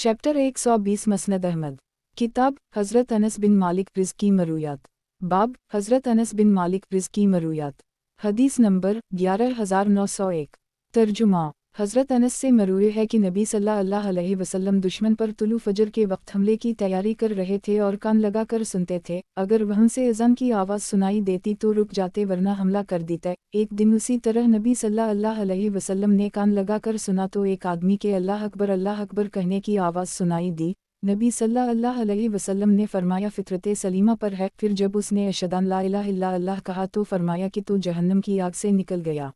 Chapter 120 मसनद Ahmad. किताब हज़रत अनस बिन मालिक रिज़्की मरूयात। बाब हज़रत अनस बिन मालिक रिज़्की मरूयात। हदीस नंबर 11901। तर्जुमा। हज़रत अनस से मरूए है कि नबी सल्लल्लाहु अलैहि वसल्लम दुश्मन पर तुलू फजर के वक्त हमले की तैयारी कर रहे थे और कान लगाकर सुनते थे। अगर वहाँ से अज़ान की आवाज़ सुनाई देती तो रुक जाते वरना हमला कर देते। एक दिन उसी तरह नबी सल्लल्लाहु अलैहि वसल्लम ने कान लगाकर सुना तो एक आदमी के अल्लाह अकबर कहने की आवाज़ सुनाई दी। नबी सल्लल्लाहु अलैहि वसल्लम ने फरमाया फितरत सलीमा पर है। फिर जब उसने अशहदु ला इलाहा इल्लल्लाह कहा तो फरमाया कि तू जहन्नम की आग से निकल गया।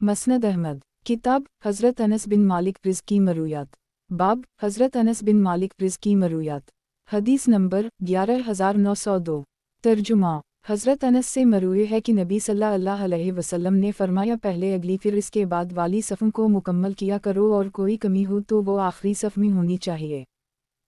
मसनद अहमद। किताब हज़रत अनस बिन मालिक रिज़्की मरूयात। बाब हज़रत अनस बिन मालिक रिज़्की मरूयात। हदीस नंबर 11902। तर्जुमा। हज़रत अनस से मरूए है कि नबी सल्लल्लाहु अलैहि वसल्लम ने फरमाया पहले अगली फिर इसके बाद वाली सफ़ों को मुकम्मल किया करो और कोई कमी हो तो वो आखिरी सफ़ में होनी चाहिए।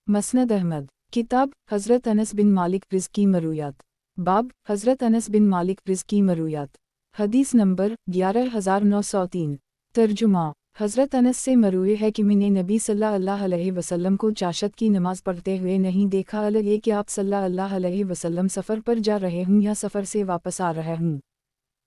मसनद अहमद। किताब हज़रत अनस बिन मालिक रिज़्की मरूयात। बाब हज़रत अनस बिन मालिक रिज़्की मरूयात। हदीस नंबर 11903। तर्जुमा। हज़रत अनस से मरूए है कि मैंने नबी सल्लल्लाहु अलैहि वसल्लम को चाशत की नमाज पढ़ते हुए नहीं देखा, अलग ये कि आप सल्लल्लाहु अलैहि वसल्लम सफ़र पर जा रहे हूँ या सफ़र से वापस आ रहे हूँ।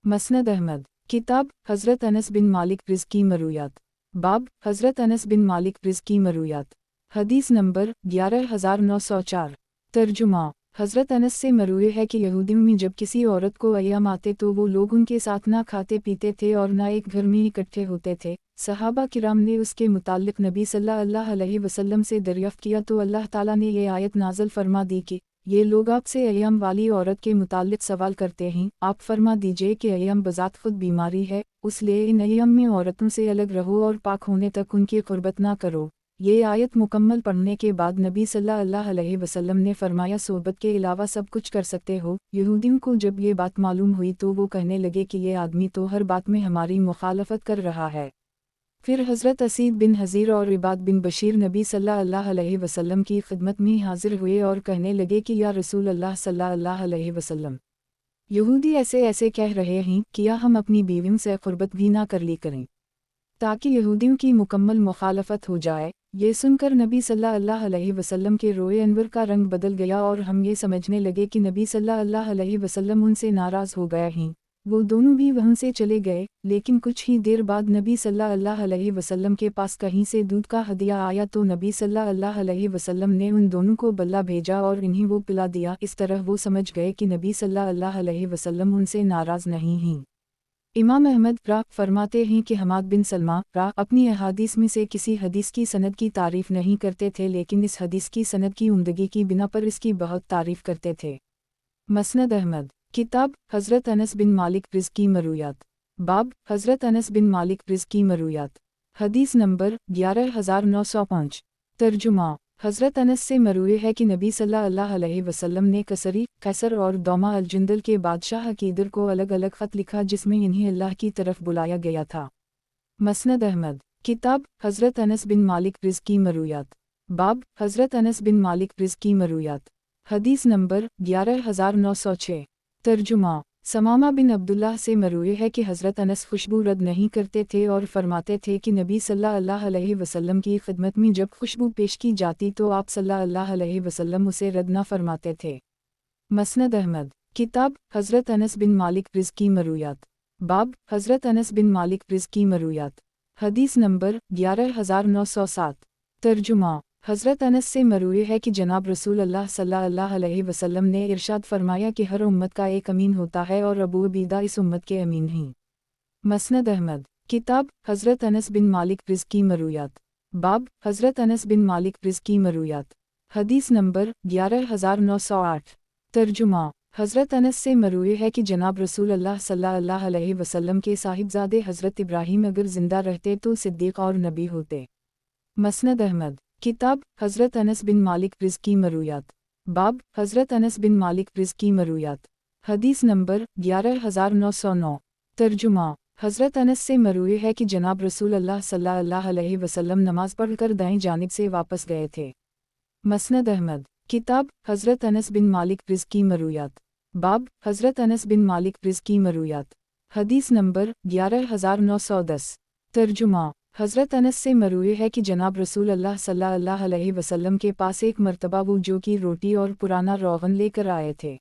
मसनद अहमद। किताब हज़रत अनस बिन मालिक रिज़्की मरूयात। बाब हज़रत अनस बिन मालिक रिज़्की मरूयात। हदीस नंबर 11904। तर्जुमा। हज़रत अनस से मरूए है कि यहूदियों में जब किसी औरत को अय्याम आते तो वो लोग उनके साथ ना खाते पीते थे और ना एक घर में इकट्ठे होते थे। सहाबा किराम ने उसके मुताल्लिक़ नबी सल्लल्लाहु अलैहि वसल्लम से दरियाफ़्त किया तो अल्लाह ताला ने ये आयत नाज़िल फरमा दी कि ये लोग आपसे अय्याम वाली औरत के मुताल्लिक़ सवाल करते हैं, आप फरमा दीजिए कि अय्याम बज़ात खुद बीमारी है, इसलिए इन अय्याम में औरतों से अलग रहो और पाक होने तक उनकी क़ुर्बत ना करो। ये आयत मुकम्मल पढ़ने के बाद नबी सल्लल्लाहु अलैहि वसल्लम ने फरमाया सोबत के अलावा सब कुछ कर सकते हो। यहूदियों को जब ये बात मालूम हुई तो वो कहने लगे कि ये आदमी तो हर बात में हमारी मुखालफत कर रहा है। फिर हज़रत असीद बिन हज़ीर और इबाद बिन बशीर नबी सल्लल्लाहु अलैहि वसल्लम की खिदमत में हाजिर हुए और कहने लगे कि या रसूल अल्लाह सल्लल्लाहु अलैहि वसल्लम, यहूदी ऐसे ऐसे कह रहे हैं कि हम अपनी बीवियों से क़ुर्बत भी ना कर ली करें ताकि यहूदियों की मुकम्मल मुखालफत हो जाए। ये सुनकर नबी सल्लल्लाहु अलैहि वसल्लम के रोए अनवर का रंग बदल गया और हम ये समझने लगे कि नबी सल्लल्लाहु अलैहि वसल्लम उनसे नाराज़ हो गए हैं। वो दोनों भी वहाँ से चले गए, लेकिन कुछ ही देर बाद नबी सल्लल्लाहु अलैहि वसल्लम के पास कहीं से दूध का हदिया आया तो नबी सल्लल्लाहु अलैहि वसल्लम ने उन दोनों को बल्ला भेजा और इन्हें वो पिला दिया। इस तरह वो समझ गए कि नबी सल्लल्लाहु अलैहि वसल्लम उनसे नाराज़ नहीं हैं। इमाम अहमद फरमाते हैं कि हमाद बिन सलमा अपनी अहादीस में से किसी हदीस की सनद की तारीफ़ नहीं करते थे, लेकिन इस हदीस की सनद की उम्दगी की बिना पर इसकी बहुत तारीफ़ करते थे। मसनद अहमद। किताब हज़रत अनस बिन मालिक रिज़्की मरूयात। बाब हज़रत अनस बिन मालिक रिज़्की मरूयात। हदीस नंबर 11905। तर्जुमा। हज़रत अनस से मरूए है कि नबी सल्लल्लाहु अलैहि वसल्लम ने कसरी, कैसर और दौमा अल-जुंदल के बादशाह कीदर को अलग अलग ख़त लिखा जिसमें इन्हें अल्लाह की तरफ बुलाया गया था। मसनद अहमद। किताब हज़रत अनस बिन मालिक रिज़्की मरूयात। बाब हज़रत अनस बिन मालिक रिज़्की मरूयात। हदीस नंबर 11906। तर्जुमा। समामा बिन अब्दुल्लाह से मरूए है कि हज़रत अनस खुशबू रद्द नहीं करते थे और फरमाते थे कि नबी सल्लल्लाहु अलैहि वसल्लम की खिदमत में जब खुशबू पेश की जाती तो आप सल्लल्लाहु अलैहि वसल्लम उसे रद्द न फरमाते थे। मसनद अहमद। किताब हज़रत अनस बिन मालिक रिज़्की मरूयात। बाब हज़रत अनस बिन मालिक रिज़्की मरूयात। हदीस नंबर 11907। तर्जुमा। हज़रत अनस से मरूए है कि जनाब रसूल अल्लाह सल्लल्लाहु अलैहि वसल्लम ने इरशाद फरमाया कि हर उम्मत का एक अमीन होता है और अबू उबीदा इस उम्मत के अमीन हैं। मसनद अहमद। किताब हज़रत अनस बिन मालिक रिज़्की मरूयात। बाब हज़रत अनस बिन मालिक रिज़्की मरूयात। हदीस नंबर 11908। तर्जुमा। हज़रत अनस से मरूए है कि जनाब रसूल अल्लाह सल्लल्लाहु अलैहि वसल्लम के साहिबजादे हज़रत इब्राहीम अगर ज़िंदा रहते तो सिद्दीक़ और नबी होते। मसनद अहमद। किताब हज़रत अनस बिन मालिक रिज़्की मरूयात। बाब हज़रत अनस बिन मालिक रिज़्की मरूयात। हदीस नंबर 11909। तर्जुमा। हज़रत अनस से मरूए है कि जनाब रसूल अल्लाह सल्लल्लाहु अलैहि वसल्लम नमाज पढ़कर दाएं जानिब से वापस गए थे। मसनद अहमद। किताब हज़रत अनस बिन मालिक रिज़्की मरूयात। बाब हज़रत अनस बिन मालिक रिज़्की मरूयात। हदीस नंबर 11910। तर्जुमा। हज़रत अनस से मरूए है कि जनाब रसूल अल्लाह सल्लल्लाहु अलैहि वसल्लम के पास एक मर्तबा वो जो की रोटी और पुराना रोगन लेकर आए थे।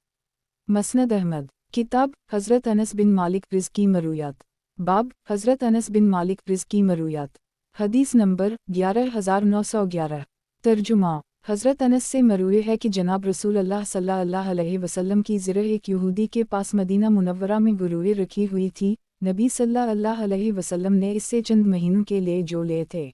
मसनद अहमद। किताब हज़रत अनस बिन मालिक रिज़ की मरूयात। बाब हज़रत अनस बिन मालिक रिज़ की मरूयात। हदीस नंबर 11911। तर्जुमा हज़रत अनस से मरूए है कि जनाब रसूल अल्लाह सल्लल्लाहु अलैहि वसल्लम की ज़िरह एक यहूदी के पास मदीना मुनव्वरा में गुरुए रखी हुई थी। नबी सल्लल्लाहु अलैहि वसल्लम ने इससे चंद महीनों के लिए जो लिए थे।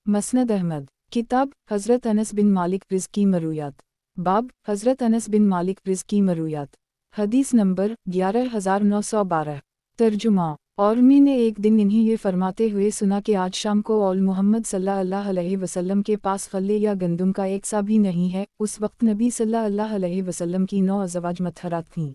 मसनद अहमद। किताब हज़रत अनस बिन मालिक रिज़ की मरूयात। बाब हज़रत अनस बिन मालिक रिज़ की मरूयात। हदीस नंबर 11912। तर्जुमा और मैंने एक दिन इन्हीं ये फरमाते हुए सुना कि आज शाम को औल मोहम्मद सल्लल्लाहु अलैहि वसल्लम के पास फल्ले या गंदुम का एक सा भी नहीं है। उस वक्त नबी सल्लल्लाहु अलैहि वसल्लम की 9 अज़वाज मतहरात थीं।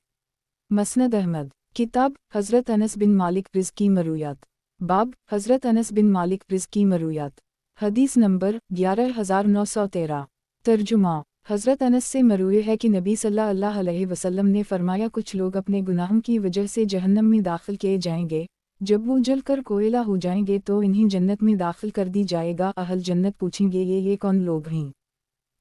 मसनद अहमद। किताब हज़रत अनस बिन मालिक रिज़ की मरूयात। बाब हज़रत अनस बिन मालिक रिज़ की मरूयात। हदीस नंबर 11913। तर्जुमा हज़रत अनस से मरूए है कि नबी सल्लल्लाहु अलैहि वसल्लम ने फरमाया कुछ लोग अपने गुनाहों की वजह से जहन्नम में दाखिल किए जाएंगे। जब वो जल कर कोयला हो जाएंगे तो इन्हीं जन्नत में दाखिल कर दी जाएगा। अहल जन्नत पूछेंगे ये कौन लोग हैं?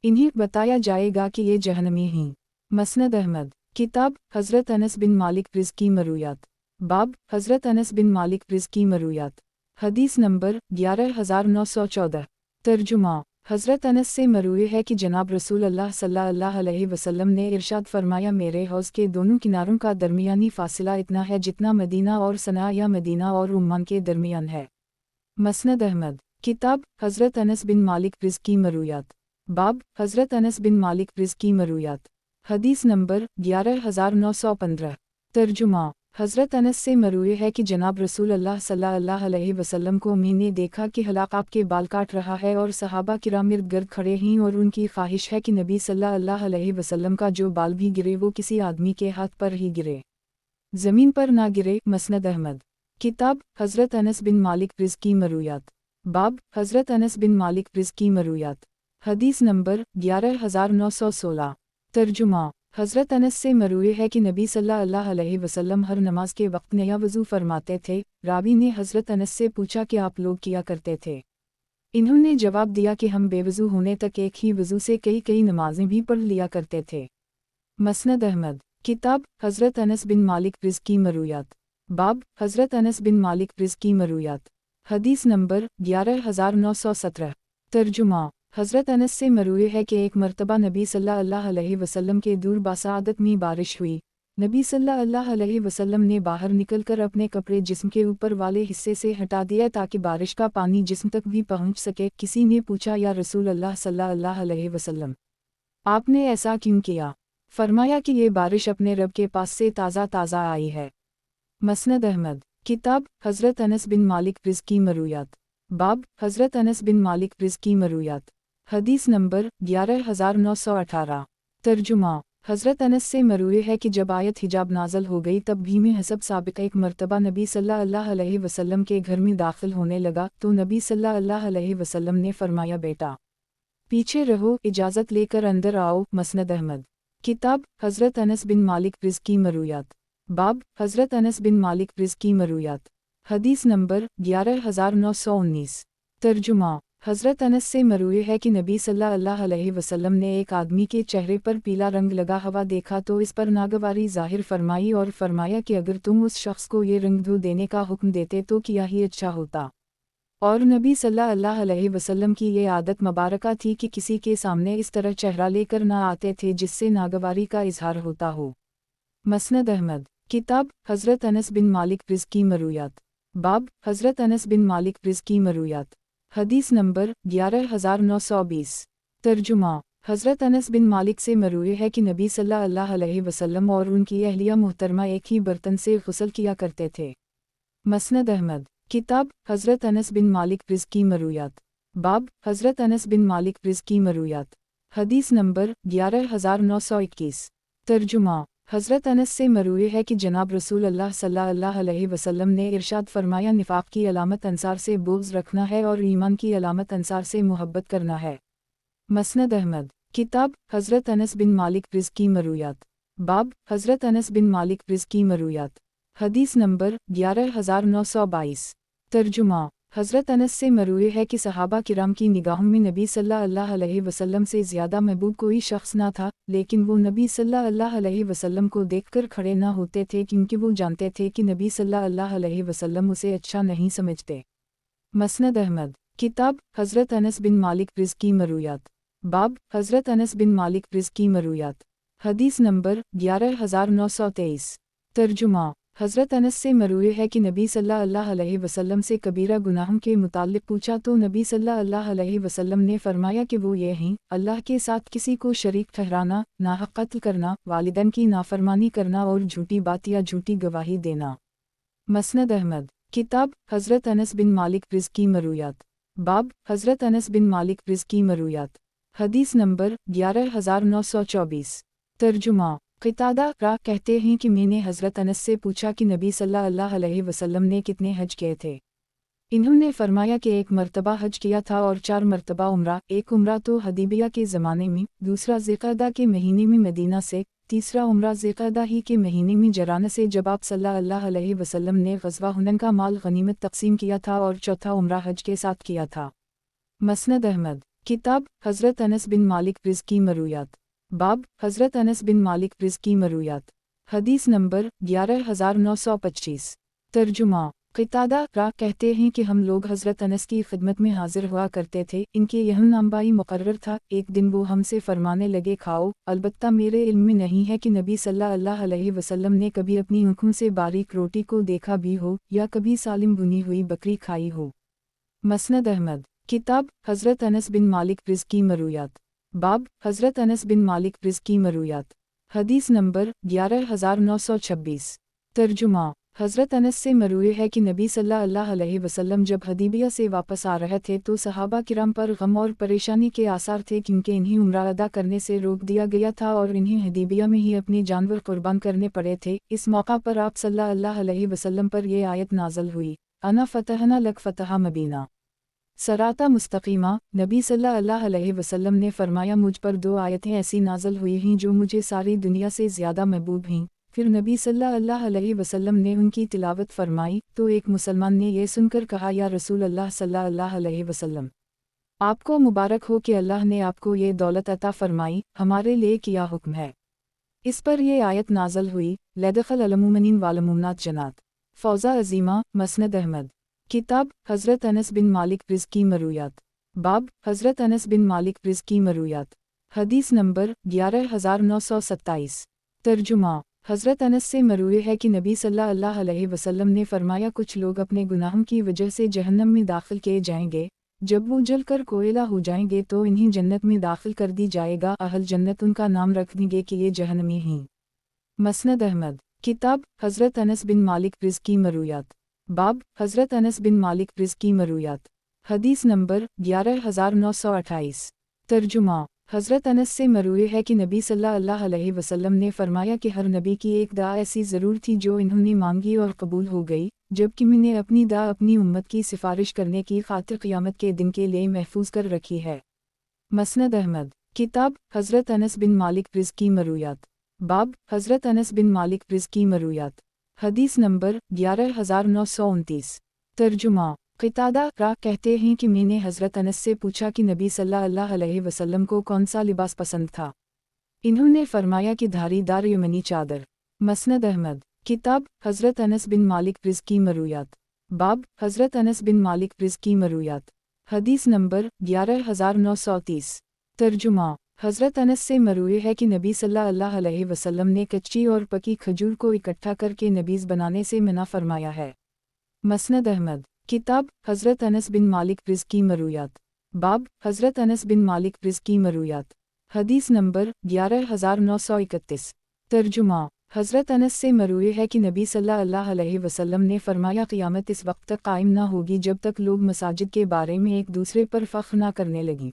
इन्हें बताया जाएगा कि ये जहन्नमी हैं। मसनद अहमद। किताब हज़रत अनस बिन मालिक रिज़ की मरूयात। बाब हज़रत अनस बिन मालिक रिज़ की मरूयात। हदीस नंबर 11914। तर्जुमा हज़रत अनस से मरूए है कि जनाब रसूल अल्लाह सल्लल्लाहु अलैहि वसल्लम ने इरशाद फरमाया मेरे हौज़ के दोनों किनारों का दरमियानी फ़ासिला इतना है जितना मदीना और सना या मदीना और उम्मान के दरमियान है। मसनद अहमद। किताब हज़रत अनस बिन मालिक रिज़ की मरूयात। बाब हज़रत अनस बिन मालिक रिज़ की मरूयात। हदीस नंबर 11915। तर्जुमा हज़रत अनस से मरूए है कि जनाब रसूल अल्लाह सल्लल्लाहु अलैहि वसल्लम को मैंने देखा कि हलाक आपके बाल काट रहा है और सहाबा किराम इर्द गिर्द खड़े हैं और उनकी ख्वाहिश है कि नबी सल्लल्लाहु अलैहि वसल्लम का जो बाल भी गिरे वो किसी आदमी के हाथ पर ही गिरे, ज़मीन पर ना गिरे। मसनद अहमद। किताब हज़रत अनस बिन मालिक रिज़ की मरूयात। बाब हज़रत अनस बिन मालिक रिज़ की मरूयात। हदीस नंबर 11916। तर्जुमा हज़रत अनस से मरूए है कि नबी सल्लल्लाहु अलैहि वसल्लम हर नमाज के वक्त नया वज़ू फरमाते थे। रावी ने हज़रत अनस से पूछा कि आप लोग किया करते थे? इन्होंने जवाब दिया कि हम बेवज़ू होने तक एक ही वज़ू से कई नमाजें भी पढ़ लिया करते थे। मसनद अहमद। किताब हज़रत अनस बिन मालिक रिज़ की मरूयात। बाब हज़रत अनस बिन मालिक रिज़ की मरूयात। हदीस नंबर 11917। तर्जुमा हज़रत अनस से मरूए है कि एक मर्तबा नबी सल्लल्लाहु अलैहि वसल्लम के दूर बासादत में बारिश हुई। नबी सल्लल्लाहु अलैहि वसल्लम ने बाहर निकलकर अपने कपड़े जिस्म के ऊपर वाले हिस्से से हटा दिया ताकि बारिश का पानी जिस्म तक भी पहुंच सके। किसी ने पूछा या रसूल अल्लाह सल्लल्लाहु अलैहि वसल्लम आपने ऐसा क्यों किया? फरमाया कि ये बारिश अपने रब के पास से ताज़ा आई है। मसनद अहमद। किताब हज़रत अनस बिन मालिक रिज़ की मरूयात। बाब हज़रत अनस बिन मालिक रिज़ की मरूयात। हदीस नंबर 11918। तर्जुमा हज़रत अनस से मरूए है कि जब आयत हिजाब नाज़ल हो गई तब भी में हसब साबिक़ एक मर्तबा नबी सल्लल्लाहु अलैहि वसल्लम के घर में दाखिल होने लगा तो नबी सल्लल्लाहु अलैहि वसल्लम ने फरमाया बेटा पीछे रहो, इजाज़त लेकर अंदर आओ। मसनद अहमद। किताब हज़रत अनस बिन मालिक रिज़ की मरूयात। बाब हज़रत अनस बिन मालिक रिज़ की मरूयात। हदीस नंबर 11919। तर्जुमा हज़रत अनस से मरूए है कि नबी सल्लल्लाहु अलैहि वसल्लम ने एक आदमी के चेहरे पर पीला रंग लगा हुआ देखा तो इस पर नागवारी ज़ाहिर फरमाई और फरमाया कि अगर तुम उस शख्स को ये रंग धो देने का हुक्म देते तो क्या ही अच्छा होता। और नबी सल्लल्लाहु अलैहि वसल्लम की ये आदत मुबारका थी कि किसी के सामने इस तरह चेहरा लेकर ना आते थे जिससे नागवारी का इजहार होता हो। मसनद अहमद। किताब हज़रत अनस बिन मालिक रिज़ की मरूयात। बाब हज़रत अनस बिन मालिक रिज़ की मरूयात। हदीस नंबर 11920। तर्जुमा हज़रत अनस बिन मालिक से मरूए है कि नबी सल्लल्लाहु अलैहि वसल्लम और उनकी अहलिया मुहतरमा एक ही बर्तन से गुस्ल किया करते थे। मसनद अहमद। किताब हज़रत अनस बिन मालिक रिज़ की मरूयात। बाब हज़रत अनस बिन मालिक रिज़ की मरूयात। हदीस नंबर 11921। तर्जुमा हज़रत अनस से मरूए है कि जनाब रसूल अल्लाह सल्लल्लाहु अलैहि वसल्लम ने इरशाद फरमाया निफाक की अलामत अंसार से बुग़्ज़ रखना है और ईमान की अलामत अंसार से मोहब्बत करना है। मसनद अहमद। किताब हज़रत अनस बिन मालिक रिज़ की मरूयात। बाब हज़रत अनस बिन मालिक रिज़ की मरूयात। हदीस नंबर 11922। तर्जुमा हज़रत अनस से मरूए है कि सहाबा किराम की निगाहों में नबी सल्लल्लाहु अलैहि वसल्लम से ज़्यादा महबूब कोई शख्स ना था, लेकिन वो नबी सल्लल्लाहु अलैहि वसल्लम को देखकर खड़े ना होते थे क्योंकि वो जानते थे कि नबी सल्लल्लाहु अलैहि वसल्लम उसे अच्छा नहीं समझते। मसनद अहमद। किताब हज़रत अनस बिन मालिक रिज़ की मरूयात। बाब हज़रत अनस बिन मालिक रिज़ की मरूयात। हदीस नंबर 11923। तर्जुमा। हज़रत अनस से मरूए है कि नबी सल्लल्लाहु अलैहि वसल्लम से कबीरा गुनाहों के मुताल्लिक़ पूछा तो नबी सल्लल्लाहु अलैहि वसल्लम ने फरमाया कि वो ये हैं, अल्लाह के साथ किसी को शरीक ठहराना, नाहक कत्ल करना, वालिदैन की नाफरमानी करना और झूठी बात या झूठी गवाही देना। मसनद अहमद। किताब हज़रत अनस बिन मालिक रिज़ की मरूयात। बाब हज़रत अनस बिन मालिक रिज़ की मरूयात। हदीस नंबर 11924। तर्जुमा। क़तादा रा कहते हैं कि मैंने हज़रत अनस से पूछा कि नबी सल्लल्लाहु अलैहि वसल्लम ने कितने हज किए थे। इन्होंने फरमाया कि एक मरतबा हज किया था और 4 मरतबा उम्रा, एक उम्रा तो हदीबिया के ज़माने में, दूसरा ज़िक़अदा के महीने में मदीना से, तीसरा उम्रा ज़िक़अदा ही के महीने में जराना से जब आप सल्लल्लाहु अलैहि वसल्लम ने ग़ज़वा हुनैन का माल गनीमत तक़सीम किया था और चौथा उम्रा हज के साथ किया था। मसनद अहमद। किताब हज़रत अनस बिन मालिक रिज़ की मरूयात। बाब हज़रत अनस बिन मालिक रिज़ की मरूयात। हदीस नंबर 11925। तर्जुमा। क़तादा रा कहते हैं कि हम लोग हज़रत अनस की खिदमत में हाजिर हुआ करते थे, इनके यहाँ नामबाई मुकर्रर था। एक दिन वो हमसे फरमाने लगे, खाओ, अलबत्ता मेरे इल्म में नहीं है कि नबी सल्लल्लाहु अलैहि वसल्लम ने कभी अपनी आँखों से बारीक रोटी को देखा भी हो या कभी सालिम भुनी हुई बकरी खाई हो। मसनद अहमद। किताब हज़रत अनस बिन मालिक रिज़ की मरूयात। बाब हज़रत अनस बिन मालिक रिज़ की मरूयात। हदीस नंबर 11926। तर्जुमा। हज़रत अनस से मरूए है कि नबी सल्लल्लाहु अलैहि वसल्लम जब हदीबिया से वापस आ रहे थे तो सहाबा किराम पर गम और परेशानी के आसार थे क्योंकि इन्हें उम्रा अदा करने से रोक दिया गया था और इन्हें हदीबिया में ही अपने जानवर कुर्बान करने पड़े थे। इस मौका पर आप सल्लल्लाहु अलैहि वसल्लम पर यह आयत नाज़िल हुई, अना फ़तहना लक फ़तहा मबीना। सराता मुस्तकीमा। नबी सल्लल्लाहु अलैहि वसल्लम ने फरमाया, मुझ पर 2 आयतें ऐसी नाज़िल हुई हैं जो मुझे सारी दुनिया से ज़्यादा महबूब हैं। फिर नबी सल्लल्लाहु अलैहि वसल्लम ने उनकी तिलावत फरमाई तो एक मुसलमान ने यह सुनकर कहा, या रसूल अल्लाह सल्लल्लाहु अलैहि वसल्लम, आपको मुबारक हो कि अल्लाह ने आपको ये दौलत अता फरमाई, हमारे लिए क्या हुक्म है। इस पर यह आयत नाज़िल हुई, लदखल अलमुमिनीन वालमुमिनात जन्नात। फ़ौज़ा अज़ीमा। मसनद अहमद। किताब हज़रत अनस बिन मालिक रिज़ की मरूयात। बाब हज़रत अनस बिन मालिक रिज़ की मरूयात। हदीस नंबर 11927। तर्जुमा। हज़रत अनस से मरूए है कि नबी सल्लल्लाहु अलैहि वसल्लम ने फरमाया, कुछ लोग अपने गुनाहों की वजह से जहन्नम में दाखिल किए जाएंगे, जब वो जल कर कोयला हो जाएंगे तो इन्हें जन्नत में दाखिल कर दी जाएगा। अहल जन्नत उनका नाम रख देंगे कि ये जहन्नमी हैं। मसनद अहमद। किताब हज़रत अनस बिन मालिक रिज़ की मरूयात। बाब हज़रत अनस बिन मालिक रिज़ की मरूयात। हदीस नंबर 11928। तर्जुमा। हज़रत अनस से मरूए है कि नबी सल्लल्लाहु अलैहि वसल्लम ने फरमाया कि हर नबी की एक दुआ ऐसी ज़रूर थी जो इन्होंने मांगी और कबूल हो गई, जबकि मैंने अपनी दुआ अपनी उम्मत की सिफारिश करने की खातिर क़यामत के दिन के लिए महफूज कर रखी है। मसनद अहमद। किताब हज़रत अनस बिन मालिक रिज़ की मरूयात। बाब हज़रत अनस बिन मालिक रिज़ की मरूयात। हदीस नंबर 11929। तर्जुमा। क़तादा रा कहते हैं कि मैंने हज़रत अनस से पूछा कि नबी सल्लल्लाहु अलैहि वसल्लम को कौन सा लिबास पसंद था। इन्होंने फरमाया कि धारीदार यमनी चादर। मसनद अहमद। किताब हज़रत अनस बिन मालिक रिज़ की मरूयात। बाब हज़रत अनस बिन मालिक रिज़ की मरूयात। हदीस नंबर 11930। तर्जुमा। हज़रत अनस से मरूए है कि नबी सल्लल्लाहु अलैहि वसल्लम ने कच्ची और पकी खजूर को इकट्ठा करके नबीज़ बनाने से मना फरमाया है। मसनद अहमद। किताब हज़रत अनस बिन मालिक रिज़ की मरूयात। बाब हज़रत अनस बिन मालिक रिज़ की मरूयात। हदीस नंबर 11931। तर्जुमा। हज़रत अनस से मरूए है कि नबी सल्लल्लाहु अलैहि वसल्लम ने फरमाया, क़यामत इस वक्त तक कायम ना होगी जब तक लोग मसाजिद के बारे में एक दूसरे पर फ़ख्र ना करने लगें।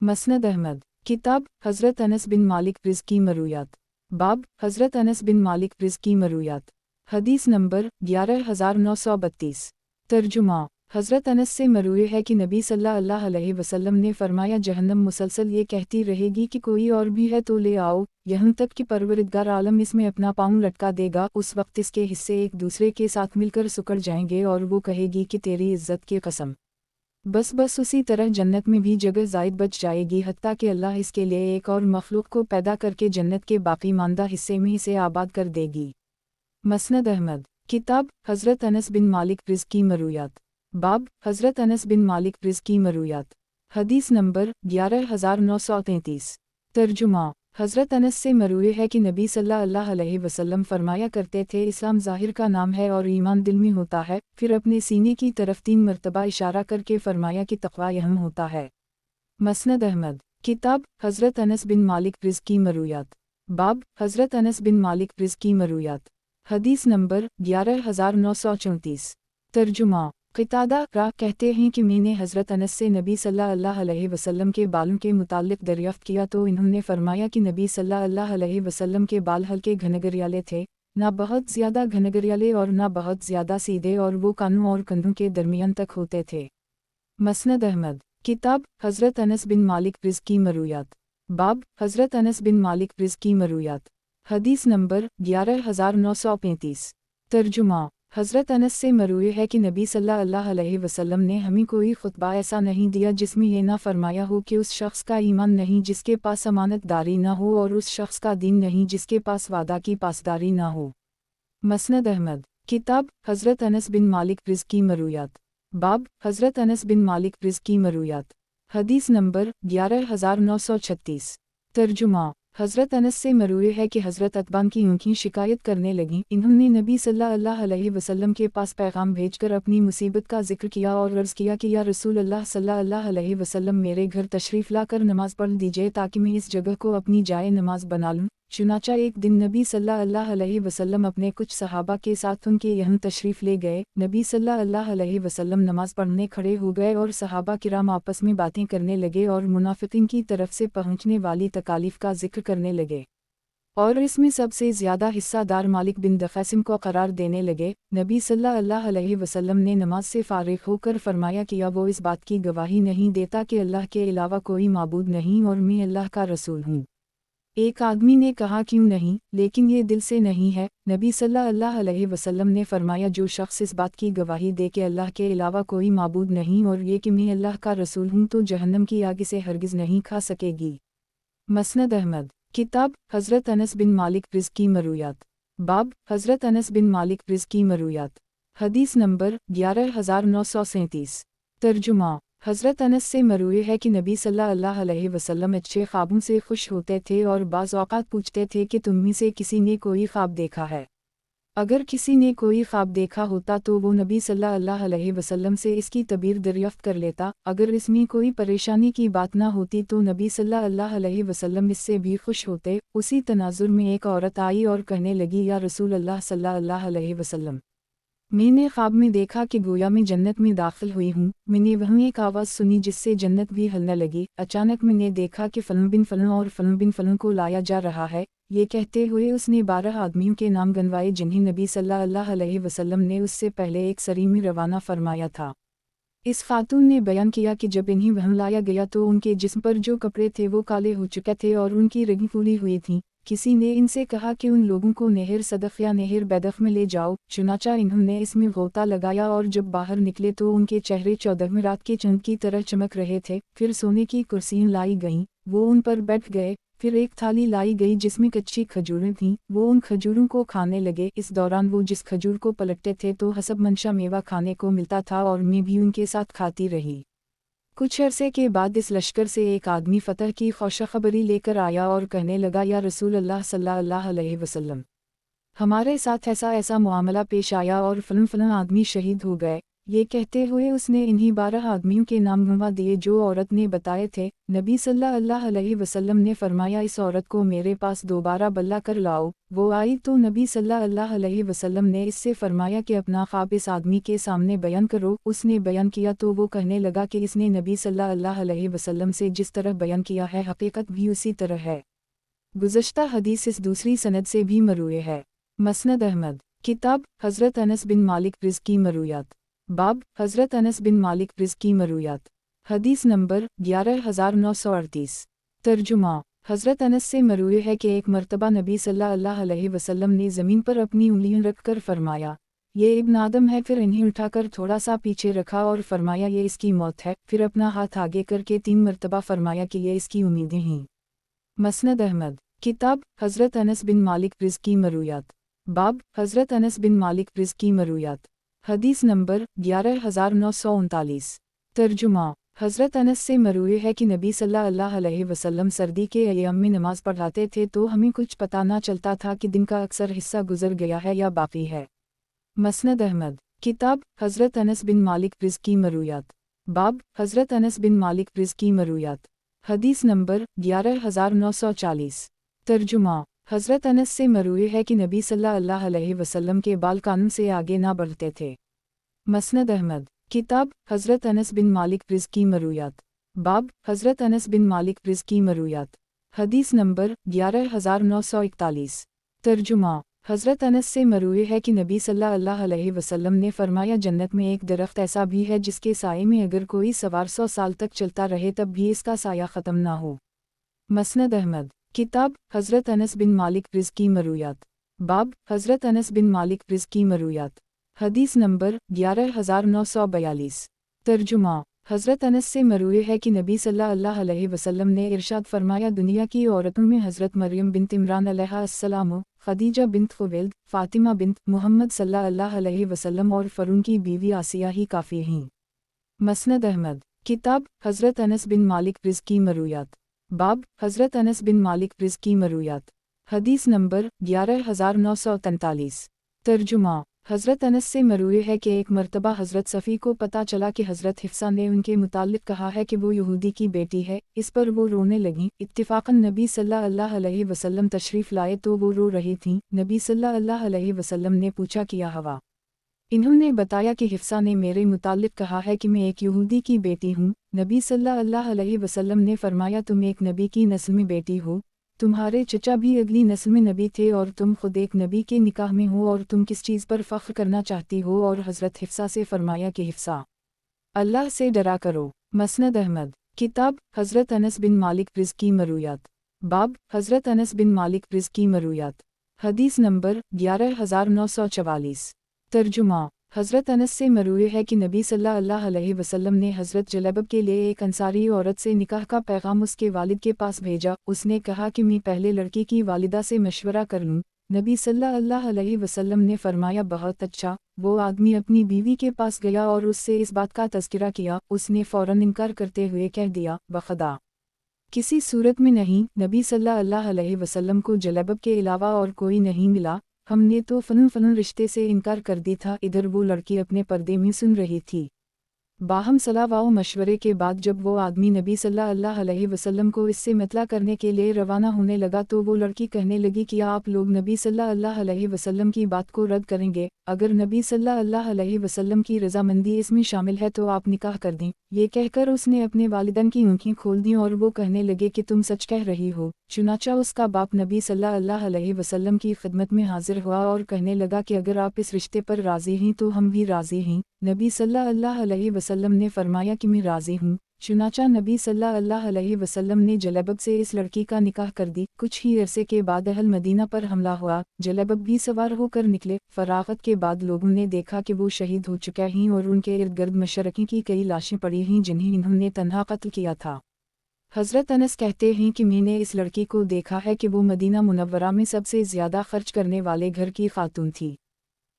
मसनद अहमद। किताब हज़रत अनस बिन मालिक रिज़ की मरूयात। बाब हज़रत अनस बिन मालिक रिज़ की मरूयात। हदीस नंबर 11932। तर्जुमा। हज़रत अनस से मरूए है कि नबी सल्लल्लाहु अलैहि वसल्लम ने फरमाया जहन्नम मुसलसल ये कहती रहेगी कि कोई और भी है तो ले आओ, यहाँ तक कि परवरदिगार आलम इसमें अपना पाँव लटका देगा। उस वक्त इसके हिस्से एक दूसरे के साथ मिलकर सुकड़ जाएंगे और वो कहेगी कि तेरी इज्जत की कसम। बस उसी तरह जन्नत में भी जगह ज़ायद बच जाएगी, हत्ता कि अल्लाह इसके लिए एक और मखलूक को पैदा करके जन्नत के बाकी मानदा हिस्से में इसे आबाद कर देगी। मसनद अहमद किताब हज़रत अनस बिन मालिक रिज़्क़ की मरूयात। बाब हज़रत अनस बिन मालिक रिज़्क़ की मरूयात। हदीस नंबर 11933। तर्जुमा हज़रत अनस से मरूए है कि नबी सल्लल्लाहु अलैहि वसल्लम फरमाया करते थे, इस्लाम ज़ाहिर का नाम है और ईमान दिल में होता है। फिर अपने सीने की तरफ 3 मरतबा इशारा करके फरमाया कि तक़वा यहाँ होता है। मसनद अहमद किताब हज़रत अनस बिन मालिक रिज़्क़ की मरूयात। बाब हज़रत अनस बिन मालिक रिज़्क़ की मरूयात। हदीस नंबर 11934। तर्जुमा क़तादा रा कहते हैं कि मैंने हज़रत अनस से नबी सल्लल्लाहु अलैहि वसल्लम के बालों के मुताल्लिक़ दरियाफ़्त किया तो इन्होंने फरमाया कि नबी सल्लल्लाहु अलैहि वसल्लम के बाल हल्के घनघरियाले थे, ना बहुत ज़्यादा घनघरियाले और ना बहुत ज़्यादा सीधे, और वो कानों और कंधों के दरमियान तक होते थे। मसनद अहमद किताब हज़रत अनस बिन मालिक रिज़्क़ की मरूयात। बाब हज़रत अनस बिन मालिक रिज़्क़ की मरूयात। हदीस नंबर 11935। तर्जुमा हज़रत अनस से मरूए है कि नबी सल्लल्लाहु अलैहि वसल्लम ने हमें कोई खुतबा ऐसा नहीं दिया जिसमें यह ना फरमाया हो कि उस शख्स का ईमान नहीं जिसके पास अमानतदारी ना हो, और उस शख्स का दीन नहीं जिसके पास वादा की पासदारी ना हो। मसनद अहमद किताब हज़रत अनस बिन मालिक रिज़्क़ की मरूयात। बाब हज़रत अनस बिन मालिक रिज़्क़ की मरूयात। हदीस नंबर 11936। तर्जुमा हज़रत अनस से मरूए है कि हज़रत अतबान की ऊँखीं शिकायत करने लगीं। इन्होंने नबी सल्लल्लाहु अलैहि वसल्लम के पास पैगाम भेजकर अपनी मुसीबत का जिक्र किया और अर्ज़ किया कि या रसूल अल्लाह सल्लल्लाहु अलैहि वसल्लम मेरे घर तशरीफ़ लाकर नमाज़ पढ़ दीजिए ताकि मैं इस जगह को अपनी जाए नमाज बना लूँ। चुनाचा एक दिन नबी सल्लल्लाहु अलैहि वसल्लम अपने कुछ सहाबा के साथ उनके यहाँ तशरीफ़ ले गए। नबी सल्लल्लाहु अलैहि वसल्लम नमाज पढ़ने खड़े हो गए और सहाबा किराम आपस में बातें करने लगे और मुनाफिकीन की तरफ से पहुँचने वाली तकालीफ का जिक्र करने लगे, और इसमें सबसे ज़्यादा हिस्सादार मालिक बिन दफ़ासिम को करार देने लगे। नबी सल्लल्लाहु अलैहि वसल्लम ने नमाज से फ़ारिग होकर फरमाया कि वो इस बात की गवाही नहीं देता कि अल्लाह के अलावा कोई माबूद नहीं और मैं अल्लाह का रसूल हूँ। एक आदमी ने कहा क्यों नहीं, लेकिन ये दिल से नहीं है। नबी सल्लल्लाहु अलैहि वसल्लम ने फरमाया जो शख्स इस बात की गवाही दे कि अल्लाह के अलावा कोई माबूद नहीं और ये कि मैं अल्लाह का रसूल हूँ तो जहन्नम की आग से हरगिज़ नहीं खा सकेगी। मसनद अहमद किताब हज़रत अनस बिन मालिक रिज़्क़ की मरूयात। बाब हज़रत अनस बिन मालिक रिज़्क़ की मरूयात। हदीस नंबर 11937। तर्जुमा हज़रत अनस से मरूए है कि नबी सल्लल्लाहु अलैहि वसल्लम अच्छे ख्वाबों से खुश होते थे और बाज़ औक़ात पूछते थे कि तुम में से किसी ने कोई ख्वाब देखा है। अगर किसी ने कोई ख्वाब देखा होता तो वो नबी सल्लल्लाहु अलैहि वसल्लम से इसकी तबीर दरियाफ़्त कर लेता। अगर इसमें कोई परेशानी की बात ना होती तो नबी सल्लल्लाहु अलैहि वसल्लम इससे भी खुश होते। उसी तनाजुर में एक औरत आई और कहने लगी, या रसूल अल्लाह सल्लल्लाहु अलैहि वसल्लम, मैंने ख्वाब में देखा कि गोया में जन्नत में दाखिल हुई हूँ। मैंने वहीं एक आवाज़ सुनी जिससे जन्नत भी हिलने लगी। अचानक मैंने देखा कि फ़लन बिन फ़लन और फ़लन बिन फ़लन को लाया जा रहा है। ये कहते हुए उसने 12 आदमियों के नाम गिनवाए जिन्हें नबी सल्लल्लाहु अलैहि वसल्लम ने उससे पहले एक सरी में रवाना फरमाया था। इस खातून ने बयान किया कि जब इन्हें वहाँ लाया गया तो उनके जिस्म पर जो कपड़े थे वो काले हो चुके थे और उनकी रगें फूली हुई थीं। किसी ने इनसे कहा कि उन लोगों को नहर सदफ़ या नहर बैदफ़ में ले जाओ। चुनाचा इन्होंने इसमें गोता लगाया और जब बाहर निकले तो उनके चेहरे 14वीं रात के चंद की तरह चमक रहे थे। फिर सोने की कुर्सियाँ लाई गईं, वो उन पर बैठ गए। फिर एक थाली लाई गई जिसमें कच्ची खजूरें थीं, वो उन खजूरों को खाने लगे। इस दौरान वो जिस खजूर को पलटते थे तो हसब मंशा मेवा खाने को मिलता था और मैं भी उनके साथ खाती रही। कुछ अरसे के बाद इस लश्कर से एक आदमी फ़तह की खुशखबरी लेकर आया और कहने लगा, या रसूल अल्लाह सल्लल्लाहु अलैहि वसल्लम, हमारे साथ ऐसा ऐसा मामला पेश आया और फ़लन फ़लन आदमी शहीद हो गए। ये कहते हुए उसने इन्हीं 12 आदमियों के नाम गिनवा दिए जो औरत ने बताए थे। नबी सल्लल्लाहु अलैहि वसल्लम ने फरमाया, इस औरत को मेरे पास दोबारा बल्ला कर लाओ। वो आई तो नबी सल्लल्लाहु अलैहि वसल्लम ने इससे फरमाया कि अपना ख्वाब इस आदमी के सामने बयान करो। उसने बयान किया तो वो कहने लगा कि इसने नबी सल्लल्लाहु अलैहि वसल्लम से जिस तरह बयान किया है हकीकत भी उसी तरह है। गुज़श्ता हदीस इस दूसरी सनद से भी मरूए है। मसनद अहमद किताब हज़रत अनस बिन मालिक रिज़्क़ की मरूयात। बाब हज़रत अनस बिन मालिक रिज़्क़ की मरूयात। हदीस नंबर 11938। तर्जुमा। हज़रत अनस से मरूए है कि एक मर्तबा नबी सल्लल्लाहु अलैहि वसल्लम ने ज़मीन पर अपनी उंगलियां रखकर फरमाया, ये इब्न आदम है। फिर इन्हें उठाकर थोड़ा सा पीछे रखा और फरमाया, ये इसकी मौत है। फिर अपना हाथ आगे करके 3 मर्तबा फरमाया कि ये इसकी उम्मीदें हैं। मसनद अहमद। किताब हज़रत अनस बिन मालिक रिज़्क़ की मरूयात। बाब हज़रत अनस बिन मालिक रिज़्क़ की मरूयात। हदीस नंबर 11939। तर्जुमा। हज़रत अनस से मरूए है कि नबी सल्लल्लाहु अलैहि वसल्लम सर्दी के अय्याम में नमाज पढ़ाते थे तो हमें कुछ पता ना चलता था कि दिन का अक्सर हिस्सा गुजर गया है या बाकी है। मसनद अहमद। किताब हज़रत अनस बिन मालिक रिज़्क़ की मरूयात। बाब हज़रत अनस बिन मालिक रिज़्क़ की मरूयात। हदीस नंबर 11940। तर्जुमा। हज़रत अनस से मरूए है कि नबी सल्लल्लाहु अलैहि वसल्लम के बाल कानून से आगे ना बढ़ते थे। मसनद अहमद। किताब हज़रत अनस बिन मालिक रिज़्क़ की मरूयात। बाब हज़रत अनस बिन मालिक रिज़्क़ की मरूयात। हदीस नंबर 11941। तर्जुमा। हज़रत अनस से मरूए है कि नबी सल्लल्लाहु अलैहि वसल्लम ने फरमाया, जन्नत में एक दरख्त ऐसा भी है जिसके साये में अगर कोई सवार 100 साल तक चलता रहे तब भी इसका साया ख़त्म ना हो। मसनद अहमद। किताब हज़रत अनस बिन मालिक रिज़्क़ की मरूयात। बाब हज़रत अनस बिन मालिक रिज़्क़ की मरूयात। हदीस नंबर 11942। तर्जुमा। हज़रत अनस से मरूए है कि नबी सल्लल्लाहु अलैहि वसल्लम ने इरशाद फरमाया, दुनिया की औरतों में हज़रत मरियम बिन्त इमरान अलैहिस्सलाम, खदीजा बिन्त खुवैलिद, फ़ातिमा बिन्त मुहम्मद सल्लल्लाहु अलैहि वसल्लम और फ़रून की बीवी आसिया ही काफ़ी हैं। मसनद अहमद। किताब हज़रत अनस बिन मालिक रिज़्क़ की मरूयात। बाब हज़रत अनस बिन मालिक रिज़्क़ की मरूयात। हदीस नंबर 11943। तर्जुमा। हज़रत अनस से मरूए है कि एक मर्तबा हज़रत सफ़ी को पता चला कि हज़रत हिफ्सा ने उनके मुताल्लिक़ कहा है कि वो यहूदी की बेटी है। इस पर वो रोने लगीं। इत्तिफ़ाक़न नबी सल्लल्लाहु अलैहि वसल्लम तशरीफ़ लाए तो वो रो रही थीं। नबी सल्लल्लाहु अलैहि वसल्लम ने पूछा, किया हवा? इन्होंने बताया कि हिफ्सा ने मेरे मुताल्लिक़ कहा है कि मैं एक यहूदी की बेटी हूँ। नबी सल्लल्लाहु अलैहि वसल्लम ने फरमाया, तुम एक नबी की नस्ल में बेटी हो, तुम्हारे चचा भी अगली नस्ल में नबी थे और तुम खुद एक नबी के निकाह में हो, और तुम किस चीज़ पर फ़ख्र करना चाहती हो? और हज़रत हिफ्सा से फरमाया कि हिफ्सा, अल्लाह से डरा करो। मसनद अहमद। किताब हज़रत अनस बिन मालिक रिज़्क़ की मरूयात। बाब हज़रत अनस बिन मालिक रिज़्क़ की मरूयात। हदीस नंबर 11944। तर्जुमा। हज़रत अनस से मरूए है कि नबी सल्लल्लाहु अलैहि वसल्लम ने हज़रत जलैबब के लिए एक अंसारी औरत से निकाह का पैगाम उसके वालिद के पास भेजा। उसने कहा कि मैं पहले लड़की की वालिदा से मशवरा कर लूँ। नबी सल्लल्लाहु अलैहि वसल्लम ने फरमाया, बहुत अच्छा। वो आदमी अपनी बीवी के पास गया और उससे इस बात का तज़किरा किया। उसने फ़ौरन इनकार करते हुए कह दिया, बख़ुदा किसी सूरत में नहीं। नबी सल्लल्लाहु अलैहि वसल्लम को जलैबब के अलावा और कोई नहीं मिला। हमने तो फ़नून रिश्ते से इनकार कर दी था। इधर वो लड़की अपने पर्दे में सुन रही थी। बाहम सलाह व मशवरे के बाद जब वो आदमी नबी सल्लल्लाहु अलैहि वसल्लम को इससे मतला करने के लिए रवाना होने लगा तो वो लड़की कहने लगी कि आप लोग नबी सल्लल्लाहु अलैहि वसल्लम की बात को रद्द करेंगे? अगर नबी सल्लल्लाहु अलैहि वसल्लम की रज़ामंदी इसमें शामिल है तो आप निकाह कर दें। ये कहकर उसने अपने वालिदैन की आँखें खोल दी और वो कहने लगे कि तुम सच कह रही हो। चुनाचा उसका बाप नबी सल्लल्लाहु अलैहि वसल्लम की खिदमत में हाजिर हुआ और कहने लगा कि अगर आप इस रिश्ते पर राज़ी हैं तो हम भी राज़ी हैं। नबी सल्लल्लाहु अलैहि वसल्लम ने फरमाया कि मैं राज़ी हूँ। चुनाचा नबी सल्लल्लाहु अलैहि वसल्लम ने जलैबब से इस लड़की का निकाह कर दी। कुछ ही अरसे के बाद अहल मदीना पर हमला हुआ। जलैबब भी सवार होकर निकले। फरागत के बाद लोगों ने देखा कि वो शहीद हो चुके हैं और उनके इर्द गिर्द मशरकी की कई लाशें पड़ी हैं जिन्हें इन्होंने तन्हा कत्ल किया था। हज़रत अनस कहते हैं कि मैंने इस लड़की को देखा है कि वो मदीना मुनव्वरा में सबसे ज़्यादा खर्च करने वाले घर की खातून थी।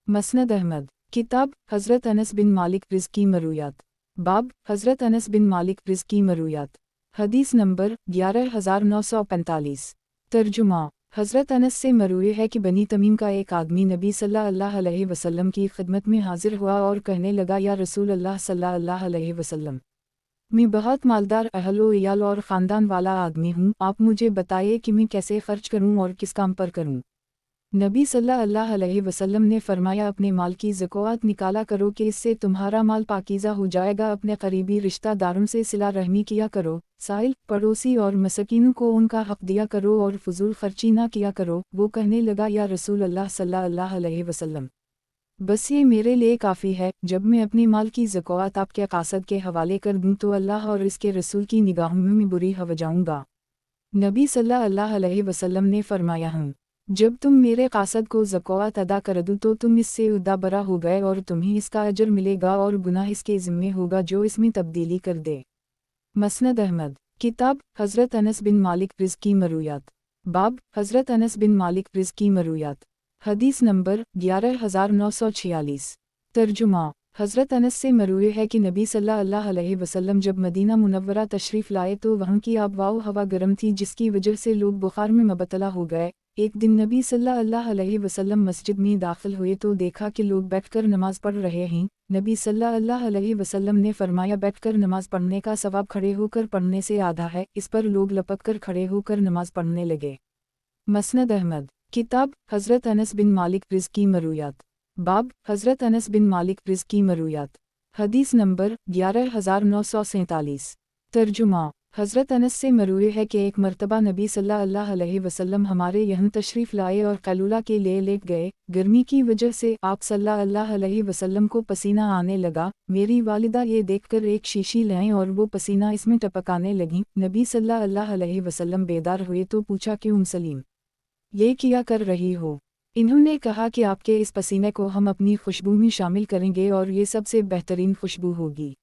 मसनद अहमद। किताब हज़रत अनस बिन मालिक रिज़्क़ की मरूयात। बाब हज़रत अनस बिन मालिक रिज़्क़ की मरूयात। हदीस नंबर 11945। तर्जुमा। हज़रत अनस से मरूए है कि बनी तमीम का एक आदमी नबी सल्लल्लाहु अलैहि वसल्लम की खिदमत में हाजिर हुआ और कहने लगा, या रसूल अल्लाह सल्लल्लाहु अलैहि वसल्लम, मैं बहुत मालदार अहलो इयाल और ख़ानदान वाला आदमी हूँ। आप मुझे बताइए कि मैं कैसे खर्च करूँ और किस काम पर करूँ। नबी सल्लल्लाहु अलैहि वसल्लम ने फरमाया, अपने माल की ज़कात निकाला करो कि इससे तुम्हारा माल पाकीज़ा हो जाएगा। अपने करीबी रिश्तेदारों से सिला रहमी किया करो। साइल पड़ोसी और मसकीनों को उनका हक़ दिया करो और फजूल खर्ची ना किया करो। वो कहने लगा, या रसूल अल्लाह सल्लल्लाहु अलैहि वसल्लम, बस ये मेरे लिए काफ़ी है, जब मैं अपनी माल की ज़कात आपके कासद के हवाले कर दूँ तो अल्लाह और इसके रसूल की निगाहों में बुरी हो जाऊँगा। नबी सल्लल्लाहु अलैहि वसल्लम ने फरमाया जब तुम मेरे कासद को ज़कात अदा कर दो तो तुम इससे उदा बरा हो गए और तुम्हें इसका अजर मिलेगा और गुनाह इसके ज़िम्मे होगा जो इसमें तब्दीली कर दे। मसनद अहमद। किताब हज़रत अनस बिन मालिक रिज़्क़ की मरूयात। बाब हज़रत अनस बिन मालिक रिज़्क़ की मरूयात। हदीस नंबर 11946। तर्जुमा। हज़रत अनस से मरूए है कि नबी सल्लल्लाहु अलैहि वसल्लम जब मदीना मुनव्वरा तशरीफ़ लाए तो वहाँ की आबवाओ हवा गर्म थी जिसकी वजह से लोग बुखार में मुबतला हो गए। एक दिन नबी सल्लल्लाहु अलैहि वसल्लम मस्जिद में दाखिल हुए तो देखा कि लोग बैठकर नमाज पढ़ रहे हैं। नबी सल्लल्लाहु अलैहि वसल्लम ने फरमाया बैठकर नमाज पढ़ने का सवाब खड़े होकर पढ़ने से आधा है। इस पर लोग लपक कर खड़े होकर नमाज पढ़ने लगे। मसनद अहमद। किताब हज़रत अनस बिन मालिक रिज़्क़ की मरूयात। बाब हज़रत अनस बिन मालिक रिज़्क़ की मरूयात। हदीस नंबर 11947। तर्जुमा। हज़रत अनस से मरूए है कि एक मरतबा नबी सल्लल्लाहु अलैहि वसल्लम हमारे यहाँ तशरीफ़ लाए और कैलूला के लिए लेट गए। गर्मी की वजह से आप सल्लल्लाहु अलैहि वसल्लम को पसीना आने लगा। मेरी वालिदा ये देखकर एक शीशी लाएं और वो पसीना इसमें टपकाने लगीं। नबी सल्लल्लाहु अलैहि वसल्लम बेदार हुए तो पूछा कि सलीम, ये क्या कर रही हो? इन्होंने कहा कि आपके इस पसीने को हम अपनी खुशबू में शामिल करेंगे और ये सबसे बेहतरीन खुशबू होगी।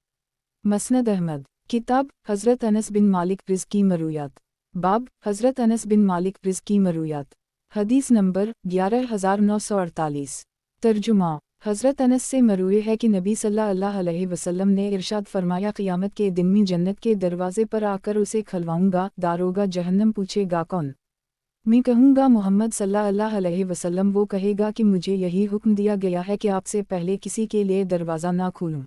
मसनद अहमद। किताब हज़रत अनस बिन मालिक रिज़्क़ की मरूयात। बाब हज़रत अनस बिन मालिक रिज़्क़ की मरूयात। हदीस नंबर 11948। तर्जुमा। हज़रत अनस से मरूए है कि नबी सल्लल्लाहु अलैहि वसल्लम ने इरशाद फरमाया क़यामत के दिन में जन्नत के दरवाज़े पर आकर उसे खलवाऊँगा। दारोगा जहन्नम पूछेगा कौन? मैं कहूँगा मोहम्मद सल्लल्लाहु अलैहि वसल्लम। वो कहेगा कि मुझे यही हुक्म दिया गया है कि आपसे पहले किसी के लिए दरवाज़ा ना खोलूँ।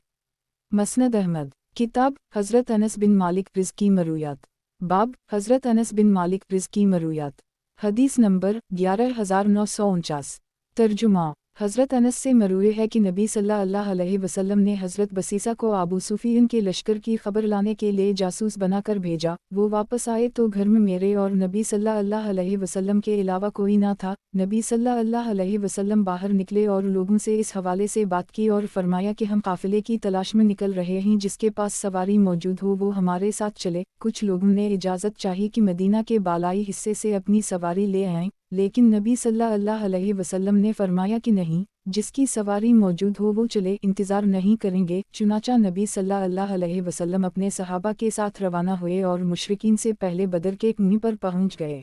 मसनद अहमद। किताब हज़रत अनस बिन मालिक रिज़्क़ की मरूयात। बाब हज़रत अनस बिन मालिक रिज़्क़ की मरूयात। हदीस नंबर 11949। तर्जुमा। हज़रत अनस से मरूए है कि नबी सल्लल्लाहु अलैहि वसल्लम ने हज़रत बसीसा को अबू सुफियान के लश्कर की खबर लाने के लिए जासूस बनाकर भेजा। वो वापस आए तो घर में मेरे और नबी सल्लल्लाहु अलैहि वसल्लम के अलावा कोई ना था। नबी सल्लल्लाहु अलैहि वसल्लम बाहर निकले और लोगों से इस हवाले से बात की और फरमाया कि हम काफ़िले की तलाश में निकल रहे हैं, जिसके पास सवारी मौजूद हो वो हमारे साथ चले। कुछ लोगों ने इजाज़त चाही कि मदीना के बालाई हिस्से से अपनी सवारी ले आएं, लेकिन नबी सल्लल्लाहु अलैहि वसल्लम ने फरमाया कि नहीं, जिसकी सवारी मौजूद हो वो चले, इंतज़ार नहीं करेंगे। चुनाचा नबी सल्लल्लाहु अलैहि वसल्लम अपने सहाबा के साथ रवाना हुए और मुशरिकीन से पहले बदर के कुएं पर पहुंच गए।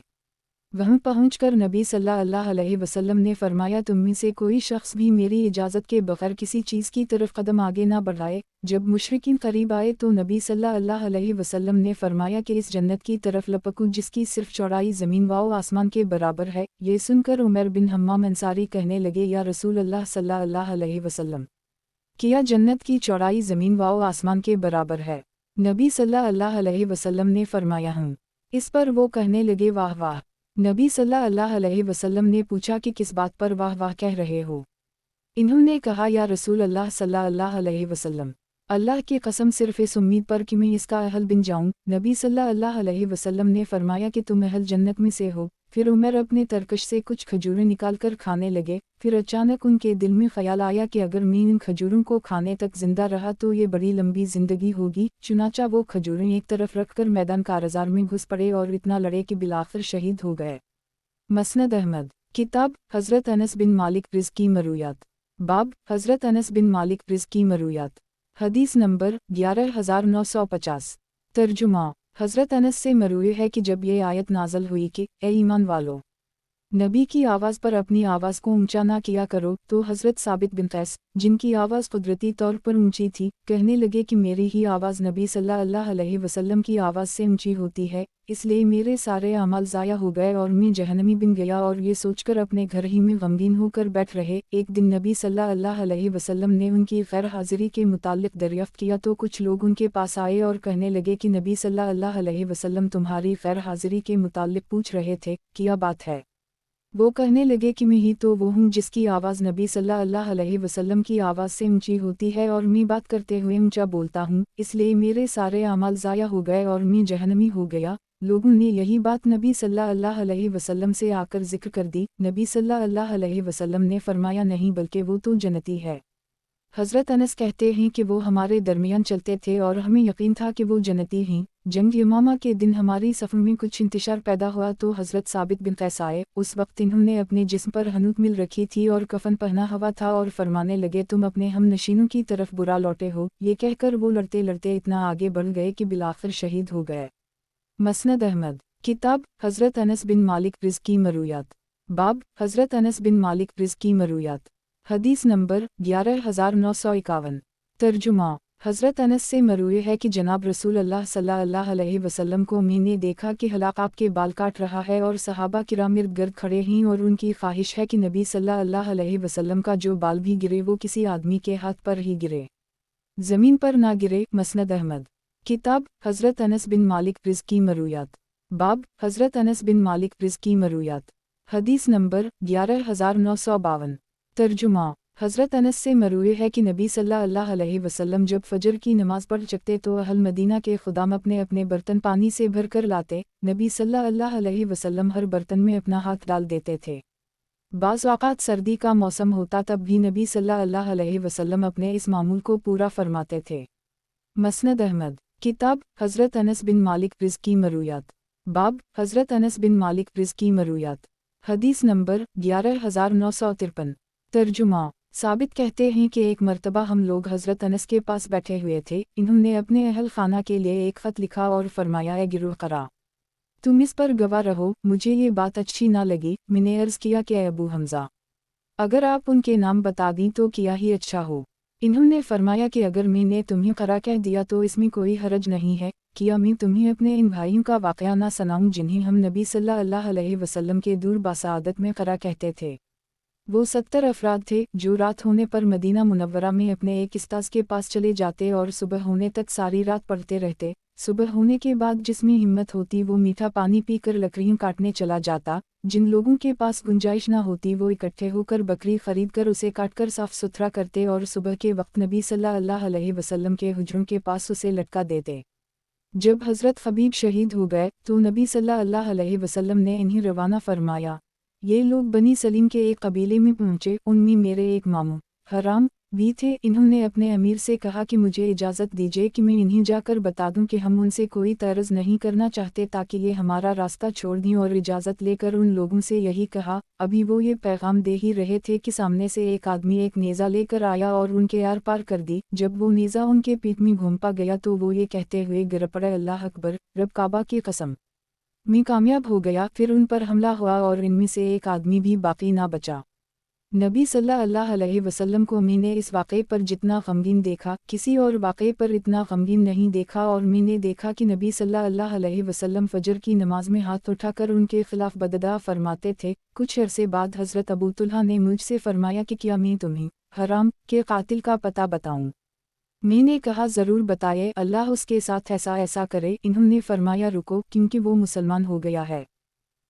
वहाँ पहुंचकर नबी सल्लल्लाहु अलैहि वसल्लम ने फरमाया तुम में से कोई शख्स भी मेरी इजाज़त के बगैर किसी चीज़ की तरफ कदम आगे ना बढ़ाए। जब मुशरिकीन करीब आए तो नबी सल्लल्लाहु अलैहि वसल्लम ने फरमाया कि इस जन्नत की तरफ लपकूं जिसकी सिर्फ चौड़ाई ज़मीन व आसमान के बराबर है। ये सुनकर उमर बिन हम्माम अंसारी कहने लगे या रसूल अल्लाह सल्लल्लाहु अलैहि वसल्लम, क्या जन्नत की चौड़ाई ज़मीन व आसमान के बराबर है? नबी सल्लल्लाहु अलैहि वसल्लम ने फरमाया हूँ। इस पर वो कहने लगे वाह वाह। नबी सल्लल्लाहु अलैहि वसल्लम ने पूछा कि किस बात पर वाह वाह कह रहे हो? इन्होंने कहा या रसूल अल्लाह सल्लल्लाहु अलैहि वसल्लम, अल्लाह की कसम सिर्फ इस उम्मीद पर कि मैं इसका अहल बन जाऊं। नबी सल्लल्लाहु अलैहि वसल्लम ने फरमाया कि तुम अहल जन्नत में से हो। फिर उमर अपने तरकश से कुछ खजूरें निकालकर खाने लगे। फिर अचानक उनके दिल में ख्याल आया कि अगर मैं इन खजूरों को खाने तक जिंदा रहा तो ये बड़ी लंबी जिंदगी होगी। चुनाचा वो खजूरें एक तरफ रखकर मैदान कारज़ार में घुस पड़े और इतना लड़े कि बिलाखिर शहीद हो गए। मसनद अहमद। किताब हज़रत अनस बिन मालिक रिज़्क़ की मरूयात। बाब हज़रत अनस बिन मालिक रिज़्क़ की मरूयात। हदीस नंबर 11950। तर्जुमा। हज़रत अनस से मरूए है कि जब ये आयत नाज़ल हुई कि ए ईमान वालों, नबी की आवाज़ पर अपनी आवाज़ को ऊंचा ना किया करो, तो हज़रत साबित बिन कैस, जिनकी आवाज़ कुदरती तौर पर ऊंची थी, कहने लगे कि मेरी ही आवाज़ नबी सल्लल्लाहु अलैहि वसल्लम की आवाज़ से ऊंची होती है, इसलिए मेरे सारे अमल ज़ाया हो गए और मैं जहन्नमी बन गया। और ये सोचकर अपने घर ही में गमगीन होकर बैठ रहे। एक दिन नबी सल्लल्लाहु अलैहि वसल्लम ने उनकी गैर हाज़िरी के मुताल्लिक़ दरियाफ़्त किया तो कुछ लोग उनके पास आए और कहने लगे कि नबी सल्लल्लाहु अलैहि वसल्लम तुम्हारी गैर हाज़िरी के मुताल्लिक़ पूछ रहे थे, क्या बात है? वो कहने लगे कि मैं ही तो वो हूँ जिसकी आवाज़ नबी सल्लल्लाहु अलैहि वसल्लम की आवाज़ से ऊंची होती है और मैं बात करते हुए ऊंचा बोलता हूँ, इसलिए मेरे सारे अमल ज़ाया हो गए और मैं जहन्नमी हो गया। लोगों ने यही बात नबी सल्लल्लाहु अलैहि वसल्लम से आकर जिक्र कर दी। नबी सल्लल्लाहु अलैहि वसल्लम ने फरमाया, नहीं बल्कि वो तो जन्नती है। हज़रत अनस कहते हैं कि वो हमारे दरमियान चलते थे और हमें यकीन था कि वो जन्नती हैं। जंग यमामा के दिन हमारी सफ़ में कुछ इंतशार पैदा हुआ तो हज़रत साबित बिन कैस आए। उस वक्त इन्होंने अपने जिस्म पर हनूत मिल रखी थी और कफन पहना हुआ था और फरमाने लगे, तुम अपने हम नशीनों की तरफ बुरा लौटे हो। ये कहकर वो लड़ते लड़ते इतना आगे बढ़ गए कि बिलाखिर शहीद हो गए। मसनद अहमद। किताब हज़रत अनस बिन मालिक रिज़्की मरूयात। बाब हज़रत अनस बिन मालिक रिज़्की मरूयात। हदीस नंबर 11951। तर्जुमा। हज़रत अनस से मरूए है कि जनाब रसूल अल्लाह सल्लल्लाहु अलैहि वसल्लम को मैंने देखा कि हलाक आपके बाल काट रहा है और सहाबा किराम इर्द गिर्द खड़े हैं और उनकी ख्वाहिश है कि नबी सल्लल्लाहु अलैहि वसल्लम का जो बाल भी गिरे वो किसी आदमी के हाथ पर ही गिरे, ज़मीन पर ना गिरे। मसनद अहमद। किताब हज़रत अनस बिन मालिक रिज़्की मरूयात। बाब हज़रत अनस बिन मालिक रिज़्की मरूयात। हदीस नंबर 11952। तर्जुमा। हज़रत अनस से मरूए है कि नबी सल्लल्लाहु अलैहि वसल्लम जब फजर की नमाज पढ़ चकते तो अहल मदीना के खुदाम अपने अपने बर्तन पानी से भर कर लाते। नबी सल्लल्लाहु अलैहि वसल्लम हर बर्तन में अपना हाथ डाल देते थे। बाज़ औक़ात सर्दी का मौसम होता तब भी नबी सल्लल्लाहु अलैहि वसल्लम अपने इस मामूल को पूरा फरमाते थे। मसनद अहमद। किताब हज़रत अनस बिन मालिक रिज़्की मरूयात। बाब हज़रत अनस बिन मालिक रिज़्की मरूयात। हदीस नंबर 11953। तर्जुमा। साबित कहते हैं कि एक मर्तबा हम लोग हज़रत अनस के पास बैठे हुए थे। इन्होंने अपने अहल खाना के लिए एक ख़त लिखा और फरमाया, ए गिरोह करा, तुम इस पर गवाह रहो। मुझे ये बात अच्छी ना लगी। मैंने अर्ज़ किया कि अबू हमज़ा, अगर आप उनके नाम बता दी तो किया ही अच्छा हो। इन्होंने फरमाया कि अगर मैंने तुम्हें करा कह दिया तो इसमें कोई हरज नहीं है। किया मैं तुम्हें अपने इन भाइयों का वाक़या ना सुनाऊं जिन्हें हम नबी सल्लल्लाहु अलैहि वसल्लम के दूर बासादत में करा कहते थे। वो 70 अफराद थे जो रात होने पर मदीना मुनव्वरा में अपने एक उस्ताद के पास चले जाते और सुबह होने तक सारी रात पढ़ते रहते। सुबह होने के बाद जिसमें हिम्मत होती वो मीठा पानी पीकर लकड़ियाँ काटने चला जाता। जिन लोगों के पास गुंजाइश ना होती वो इकट्ठे होकर बकरी खरीद कर उसे काटकर साफ सुथरा करते और सुबह के वक्त नबी सल्लल्लाहु अलैहि वसल्लम के हुजरों के पास उसे लटका देते। जब हज़रत खबीब शहीद हो गए तो नबी सल्लल्लाहु अलैहि वसल्लम ने इन्हें रवाना फरमाया। ये लोग बनी सलीम के एक कबीले में पहुँचे। उनमें मेरे एक मामू हराम भी थे। इन्होंने अपने अमीर से कहा कि मुझे इजाज़त दीजिए कि मैं इन्हें जाकर बता दूं कि हम उनसे कोई तरज़ नहीं करना चाहते ताकि ये हमारा रास्ता छोड़ दें। और इजाज़त लेकर उन लोगों से यही कहा। अभी वो ये पैगाम दे ही रहे थे कि सामने से एक आदमी एक नेज़ा लेकर आया और उनके आर पार कर दी। जब वो नेज़ा उनके पीठ में घूमता गया तो वो ये कहते हुए गिर पड़े, अल्लाह अकबर, रब काबा की कसम, मैं कामयाब हो गया। फिर उन पर हमला हुआ और इनमें से एक आदमी भी बाकी ना बचा। नबी सल्लल्लाहु अलैहि वसल्लम को मैंने इस वाक़े पर जितना गमगीन देखा किसी और वाक़े पर इतना गमगीन नहीं देखा। और मैंने देखा कि नबी सल्लल्लाहु अलैहि वसल्लम फजर की नमाज में हाथ उठाकर उनके खिलाफ बददुआ फरमाते थे। कुछ अरसे बाद हज़रत अबू तुल्हा ने मुझसे फरमाया कि क्या मैं तुम्हें हराम के कातिल का पता बताऊं? मैंने कहा, ज़रूर बताए, अल्लाह उसके साथ ऐसा ऐसा करे। इन्होंने फरमाया, रुको, क्योंकि वो मुसलमान हो गया है।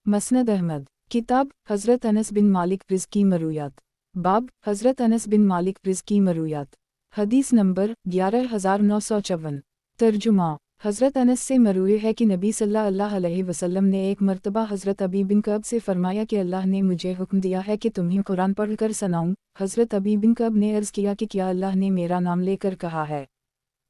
मसनद अहमद। किताब हज़रत अनस बिन मालिक रिज़्की मरूयात। बाब हज़रत अनस बिन मालिक रिज़्की मरूयात। हदीस नंबर 11954। तर्जुमा। हज़रत अनस से मरूए है कि नबी सल्लल्लाहु अलैहि वसल्लम ने एक मर्तबा हज़रत अबी बिन कब से फरमाया कि अल्लाह ने मुझे हुक्म दिया है कि तुम्हें कुरान पढ़ कर सुनाऊं। हज़रत अबी बिन कब ने अर्ज़ किया कि क्या अल्लाह ने मेरा नाम लेकर कहा है?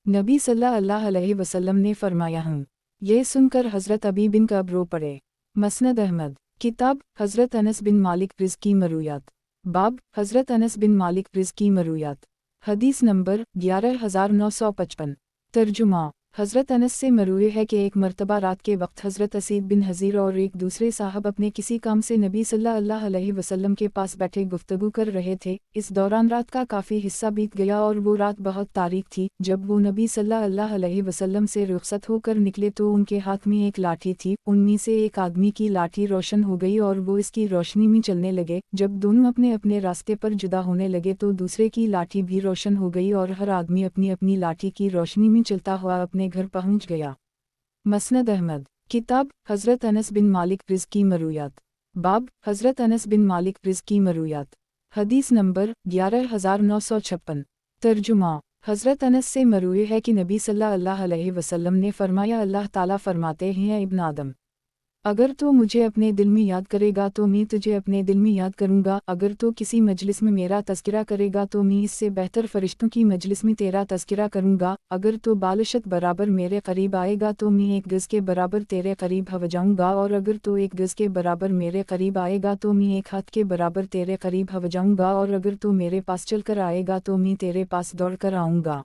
नबी सल्लल्लाहु अलैहि वसल्लम ने फरमाया, हूँ। ये सुनकर हज़रत अबी बिन कब रो पड़े। मसनद अहमद। किताब हज़रत अनस बिन मालिक रिज़्की मरूयात। बाब हज़रत अनस बिन मालिक रिज़्की मरूयात। हदीस नंबर 11955। तर्जुमा। हज़रत अनस से मरूए है कि एक मर्तबा रात के वक्त हज़रत असीद बिन हज़ीर और एक दूसरे साहब अपने किसी काम से नबी सल्लल्लाहु अलैहि वसल्लम के पास बैठे गुफ्तगू कर रहे थे। इस दौरान रात का काफ़ी हिस्सा बीत गया और वो रात बहुत तारीक थी। जब वो नबी सल्लल्लाहु अलैहि वसल्लम से रुखसत होकर निकले तो उनके हाथ में एक लाठी थी। उनमें से एक आदमी की लाठी रोशन हो गई और वो इसकी रोशनी में चलने लगे। जब दोनों अपने अपने रास्ते पर जुदा होने लगे तो दूसरे की लाठी भी रोशन हो गई और हर आदमी अपनी अपनी लाठी की रोशनी में चलता हुआ अपने घर पहुंच गया। मसनद अहमद। किताब हज़रत अनस बिन मालिक रिज़्की मरूयात। बाब हज़रत अनस बिन मालिक रिज़्की मरूयात। हदीस नंबर 11956। तर्जुमा। हज़रत अनस से मरूए है कि नबी सल्लल्लाहु अलैहि वसल्लम ने फरमाया, अल्लाह ताला फरमाते हैं, इब्न आदम, اگر تو مجھے اپنے دل میں یاد کرے گا تو میں تجھے اپنے دل میں یاد کروں گا، اگر تو کسی مجلس میں میرا تذکرہ کرے گا تو میں اس سے بہتر فرشتوں کی مجلس میں تیرا تذکرہ کروں گا، اگر تو بالشت برابر میرے قریب آئے گا تو میں 1 گز کے برابر تیرے قریب ہو جاؤں گا، اور اگر تو 1 گز کے برابر میرے قریب آئے گا تو میں 1 ہاتھ کے برابر تیرے قریب ہو جاؤں گا، اور اگر تو میرے پاس چل کر آئے گا تو میں تیرے پاس دوڑ کر آؤں گا۔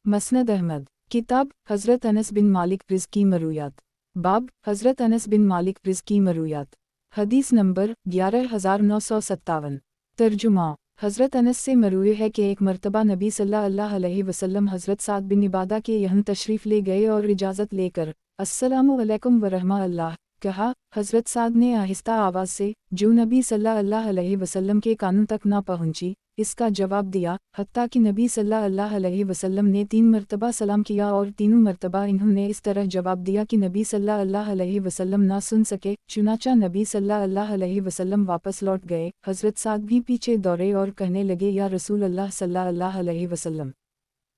مسند احمد۔ کتاب حضرت انس بن مالک رض کی مرویات۔ باب حضرت انس بن مالک رض کی مرویات۔ حدیث نمبر 11957۔ ترجمہ۔ حضرت انس سے مروی ہے کہ ایک مرتبہ نبی صلی اللہ علیہ وسلم حضرت سعد بن عبادہ کے یہاں تشریف لے گئے اور اجازت لے کر السلام علیکم ورحمہ اللہ کہا۔ حضرت سعد نے آہستہ آواز سے، جو نبی صلی اللہ علیہ وسلم کے کانوں تک نہ پہنچی، اس کا جواب دیا، حتیٰ کہ نبی صلی اللہ علیہ وسلم نے 3 مرتبہ سلام کیا اور تینوں مرتبہ انہوں نے اس طرح جواب دیا کہ نبی صلی اللہ علیہ وسلم نہ سن سکے، چنانچہ نبی صلی اللہ علیہ وسلم واپس لوٹ گئے۔ حضرت سعد بھی پیچھے دوڑے اور کہنے لگے، یا رسول اللہ صلی اللہ علیہ وسلم،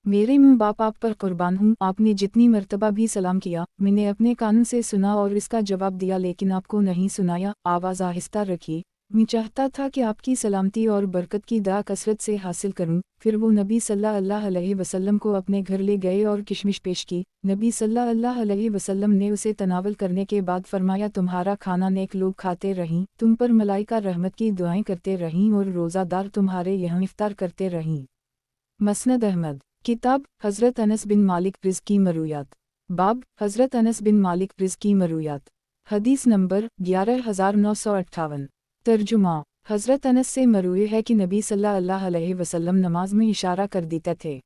میرے ماں باپ آپ پر قربان ہوں، آپ نے جتنی مرتبہ بھی سلام کیا میں نے اپنے کانوں سے سنا اور اس کا جواب دیا، لیکن آپ کو نہیں سنایا، آواز آہستہ رکھی، میں چاہتا تھا کہ آپ کی سلامتی اور برکت کی دعا کثرت سے حاصل کروں۔ پھر وہ نبی صلی اللہ علیہ وسلم کو اپنے گھر لے گئے اور کشمش پیش کی۔ نبی صلی اللہ علیہ وسلم نے اسے تناول کرنے کے بعد فرمایا، تمہارا کھانا نیک لوگ کھاتے رہیں، تم پر ملائکہ رحمت کی دعائیں کرتے رہیں اور روزہ دار تمہارے یہاں افطار کرتے رہیں۔ مسند احمد۔ کتاب حضرت انس بن مالک رض کی مرویات۔ باب حضرت انس بن مالک رض کی مرویات۔ حدیث نمبر 11958۔ ترجمہ۔ حضرت انس سے مروی ہے کہ نبی صلی اللہ علیہ وسلم نماز میں اشارہ کر دیتے تھے۔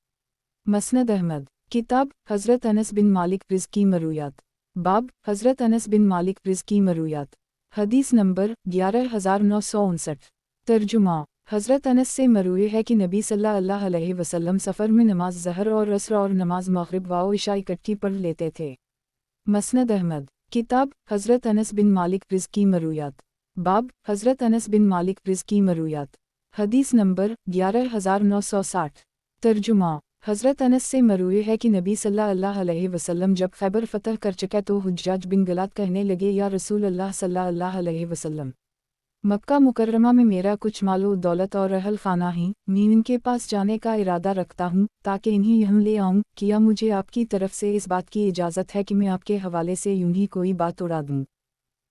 مسند احمد۔ کتاب حضرت انس بن مالک رض کی مرویات۔ باب حضرت انس بن مالک رض کی مرویات۔ حدیث نمبر 11959۔ ترجمہ۔ حضرت انس سے مروی ہے کہ نبی صلی اللہ علیہ وسلم سفر میں نماز ظہر اور عصر اور نماز مغرب و عشاء اکٹھی پڑھ لیتے تھے۔ مسند احمد۔ کتاب حضرت انس بن مالک رض کی مرویات۔ باب حضرت انس بن مالک رض کی مرویات۔ حدیث نمبر 11960۔ ترجمہ۔ حضرت انس سے مروی ہے کہ نبی صلی اللہ علیہ وسلم جب خیبر فتح کر چکے تو حجاج بن گلاد کہنے لگے، یا رسول اللہ صلی اللہ علیہ وسلم، مکہ مکرمہ میں میرا کچھ مال و دولت اور اہل خانہ ہیں، میں ان کے پاس جانے کا ارادہ رکھتا ہوں تاکہ انہیں یہاں لے آؤں، کیا مجھے آپ کی طرف سے اس بات کی اجازت ہے کہ میں آپ کے حوالے سے یوں ہی کوئی بات اڑا دوں؟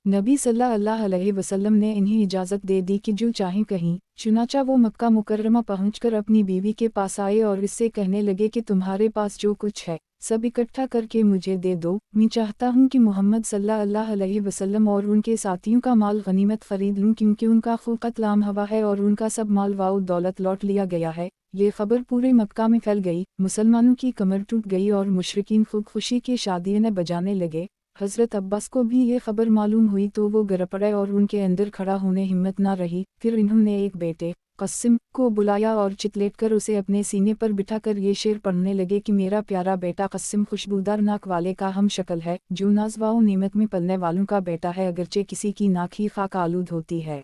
نبی صلی اللہ علیہ وسلم نے انہیں اجازت دے دی کہ جو چاہیں کہیں، چنانچہ وہ مکہ مکرمہ پہنچ کر اپنی بیوی کے پاس آئے اور اس سے کہنے لگے کہ تمہارے پاس جو کچھ ہے سب اکٹھا کر کے مجھے دے دو، میں چاہتا ہوں کہ محمد صلی اللہ علیہ وسلم اور ان کے ساتھیوں کا مال غنیمت خرید لوں، کیونکہ ان کا خوب قتل عام ہوا ہے اور ان کا سب مال و دولت لوٹ لیا گیا ہے۔ یہ خبر پورے مکہ میں پھیل گئی، مسلمانوں کی کمر ٹوٹ گئی اور مشرکین خوب خوشی کے شادیاں بجانے لگے۔ حضرت عباس کو بھی یہ خبر معلوم ہوئی تو وہ گر پڑے اور ان کے اندر کھڑا ہونے ہمت نہ رہی۔ پھر انہوں نے ایک بیٹے قاسم کو بلایا اور چتلیٹ کر اسے اپنے سینے پر بٹھا کر یہ شعر پڑھنے لگے کہ میرا پیارا بیٹا قاسم خوشبودار ناک والے کا ہم شکل ہے، جو ناز و نعمت میں پلنے والوں کا بیٹا ہے، اگرچہ کسی کی ناک ہی خاک آلود ہوتی ہے۔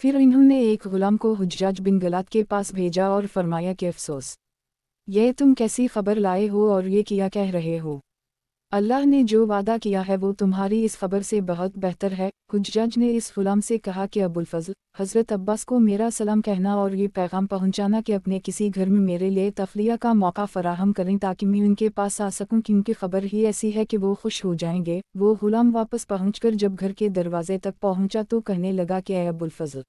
پھر انہوں نے ایک غلام کو حجاج بن گلاد کے پاس بھیجا اور فرمایا کہ افسوس، یہ تم کیسی خبر لائے ہو اور یہ کیا کہہ رہے ہو؟ اللہ نے جو وعدہ کیا ہے وہ تمہاری اس خبر سے بہت بہتر ہے۔ حجاج نے اس غلام سے کہا کہ ابو الفضل، حضرت عباس کو میرا سلام کہنا اور یہ پیغام پہنچانا کہ اپنے کسی گھر میں میرے لیے تفریح کا موقع فراہم کریں تاکہ میں ان کے پاس آ سکوں، کیونکہ خبر ہی ایسی ہے کہ وہ خوش ہو جائیں گے۔ وہ غلام واپس پہنچ کر جب گھر کے دروازے تک پہنچا تو کہنے لگا کہ اے ابو الفضل،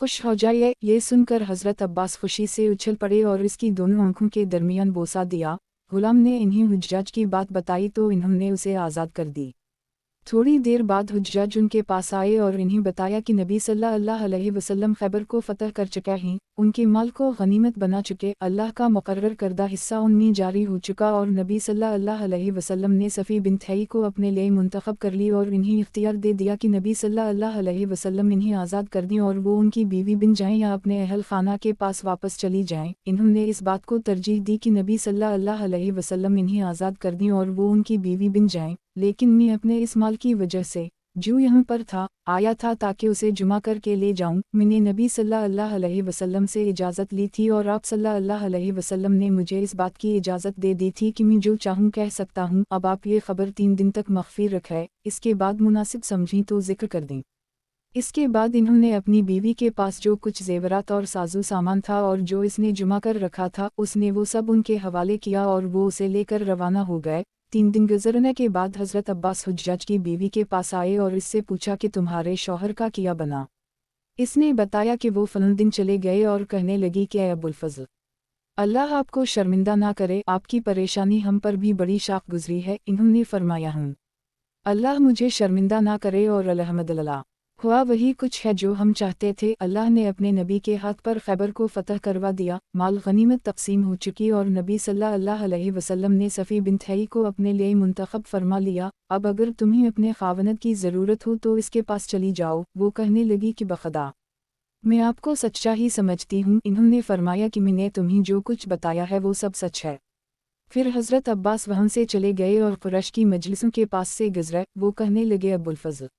خوش ہو جائیے۔ یہ سن کر حضرت عباس خوشی سے اچھل پڑے اور اس کی دونوں آنکھوں کے درمیان بوسہ دیا۔ غلام نے انہیں حجاج کی بات بتائی تو انہوں نے اسے آزاد کر دی۔ تھوڑی دیر بعد حجاج ان کے پاس آئے اور انہیں بتایا کہ نبی صلی اللہ علیہ وسلم خیبر کو فتح کر چکے ہیں، ان کے مال کو غنیمت بنا چکے، اللہ کا مقرر کردہ حصہ ان میں جاری ہو چکا، اور نبی صلی اللہ علیہ وسلم نے صفی بنت حیی کو اپنے لیے منتخب کر لی اور انہیں اختیار دے دیا کہ نبی صلی اللہ علیہ وسلم انہیں آزاد کر دیں اور وہ ان کی بیوی بن جائیں یا اپنے اہل خانہ کے پاس واپس چلی جائیں۔ انہوں نے اس بات کو ترجیح دی کہ نبی صلی اللہ علیہ وسلم انہیں آزاد کر دیں اور وہ ان کی بیوی بن جائیں، لیکن میں اپنے اس مال کی وجہ سے जो यहाँ पर था, आया था ताकि उसे जुमा करके ले जाऊं। मैंने नबी सल्लल्लाहु अलैहि वसल्लम से इजाज़त ली थी और आप सल्लल्लाहु अलैहि वसल्लम ने मुझे इस बात की इजाज़त दे दी थी कि मैं जो चाहूं कह सकता हूं। अब आप ये खबर 3 दिन तक मख्फी रखें, इसके बाद मुनासिब समझें तो जिक्र कर दें। इसके बाद इन्होंने अपनी बीवी के पास जो कुछ जेवरात और साजो सामान था और जो इसने जुमा कर रखा था, उसने वो सब उनके हवाले किया और वो उसे लेकर रवाना हो गए। 3 दिन गुजरने के बाद हज़रत अब्बास हुज्जाज की बीवी के पास आए और इससे पूछा कि तुम्हारे शौहर का क्या बना। इसने बताया कि वो फलन दिन चले गए और कहने लगी कि ऐ अबुल फज़ल, अल्लाह आपको शर्मिंदा ना करे, आपकी परेशानी हम पर भी बड़ी शाख गुजरी है। इन्होंने फरमाया हूँ, अल्लाह मुझे शर्मिंदा ना करे और अल्हम्दुलिल्लाह, हुआ वही कुछ है जो हम चाहते थे। अल्लाह ने अपने नबी के हाथ पर खैबर को फ़तह करवा दिया। माल गनीमत तकसीम हो चुकी और नबी सल्लल्लाहु अलैहि वसल्लम ने सफ़ी बिन्त हई को अपने लिए मुंतखब फरमा लिया। अब अगर तुम्हें अपने खावनत की ज़रूरत हो तो इसके पास चली जाओ। वो कहने लगी कि बखदा, मैं आपको सच्चा ही समझती हूँ। इन्होंने फरमाया कि मैंने तुम्हें जो कुछ बताया है वो सब सच है। फिर हज़रत अब्बास वहाँ से चले गए और कुरैश की मजलिसों के पास से गुजरे। वो कहने लगे, अबुल फज़ल,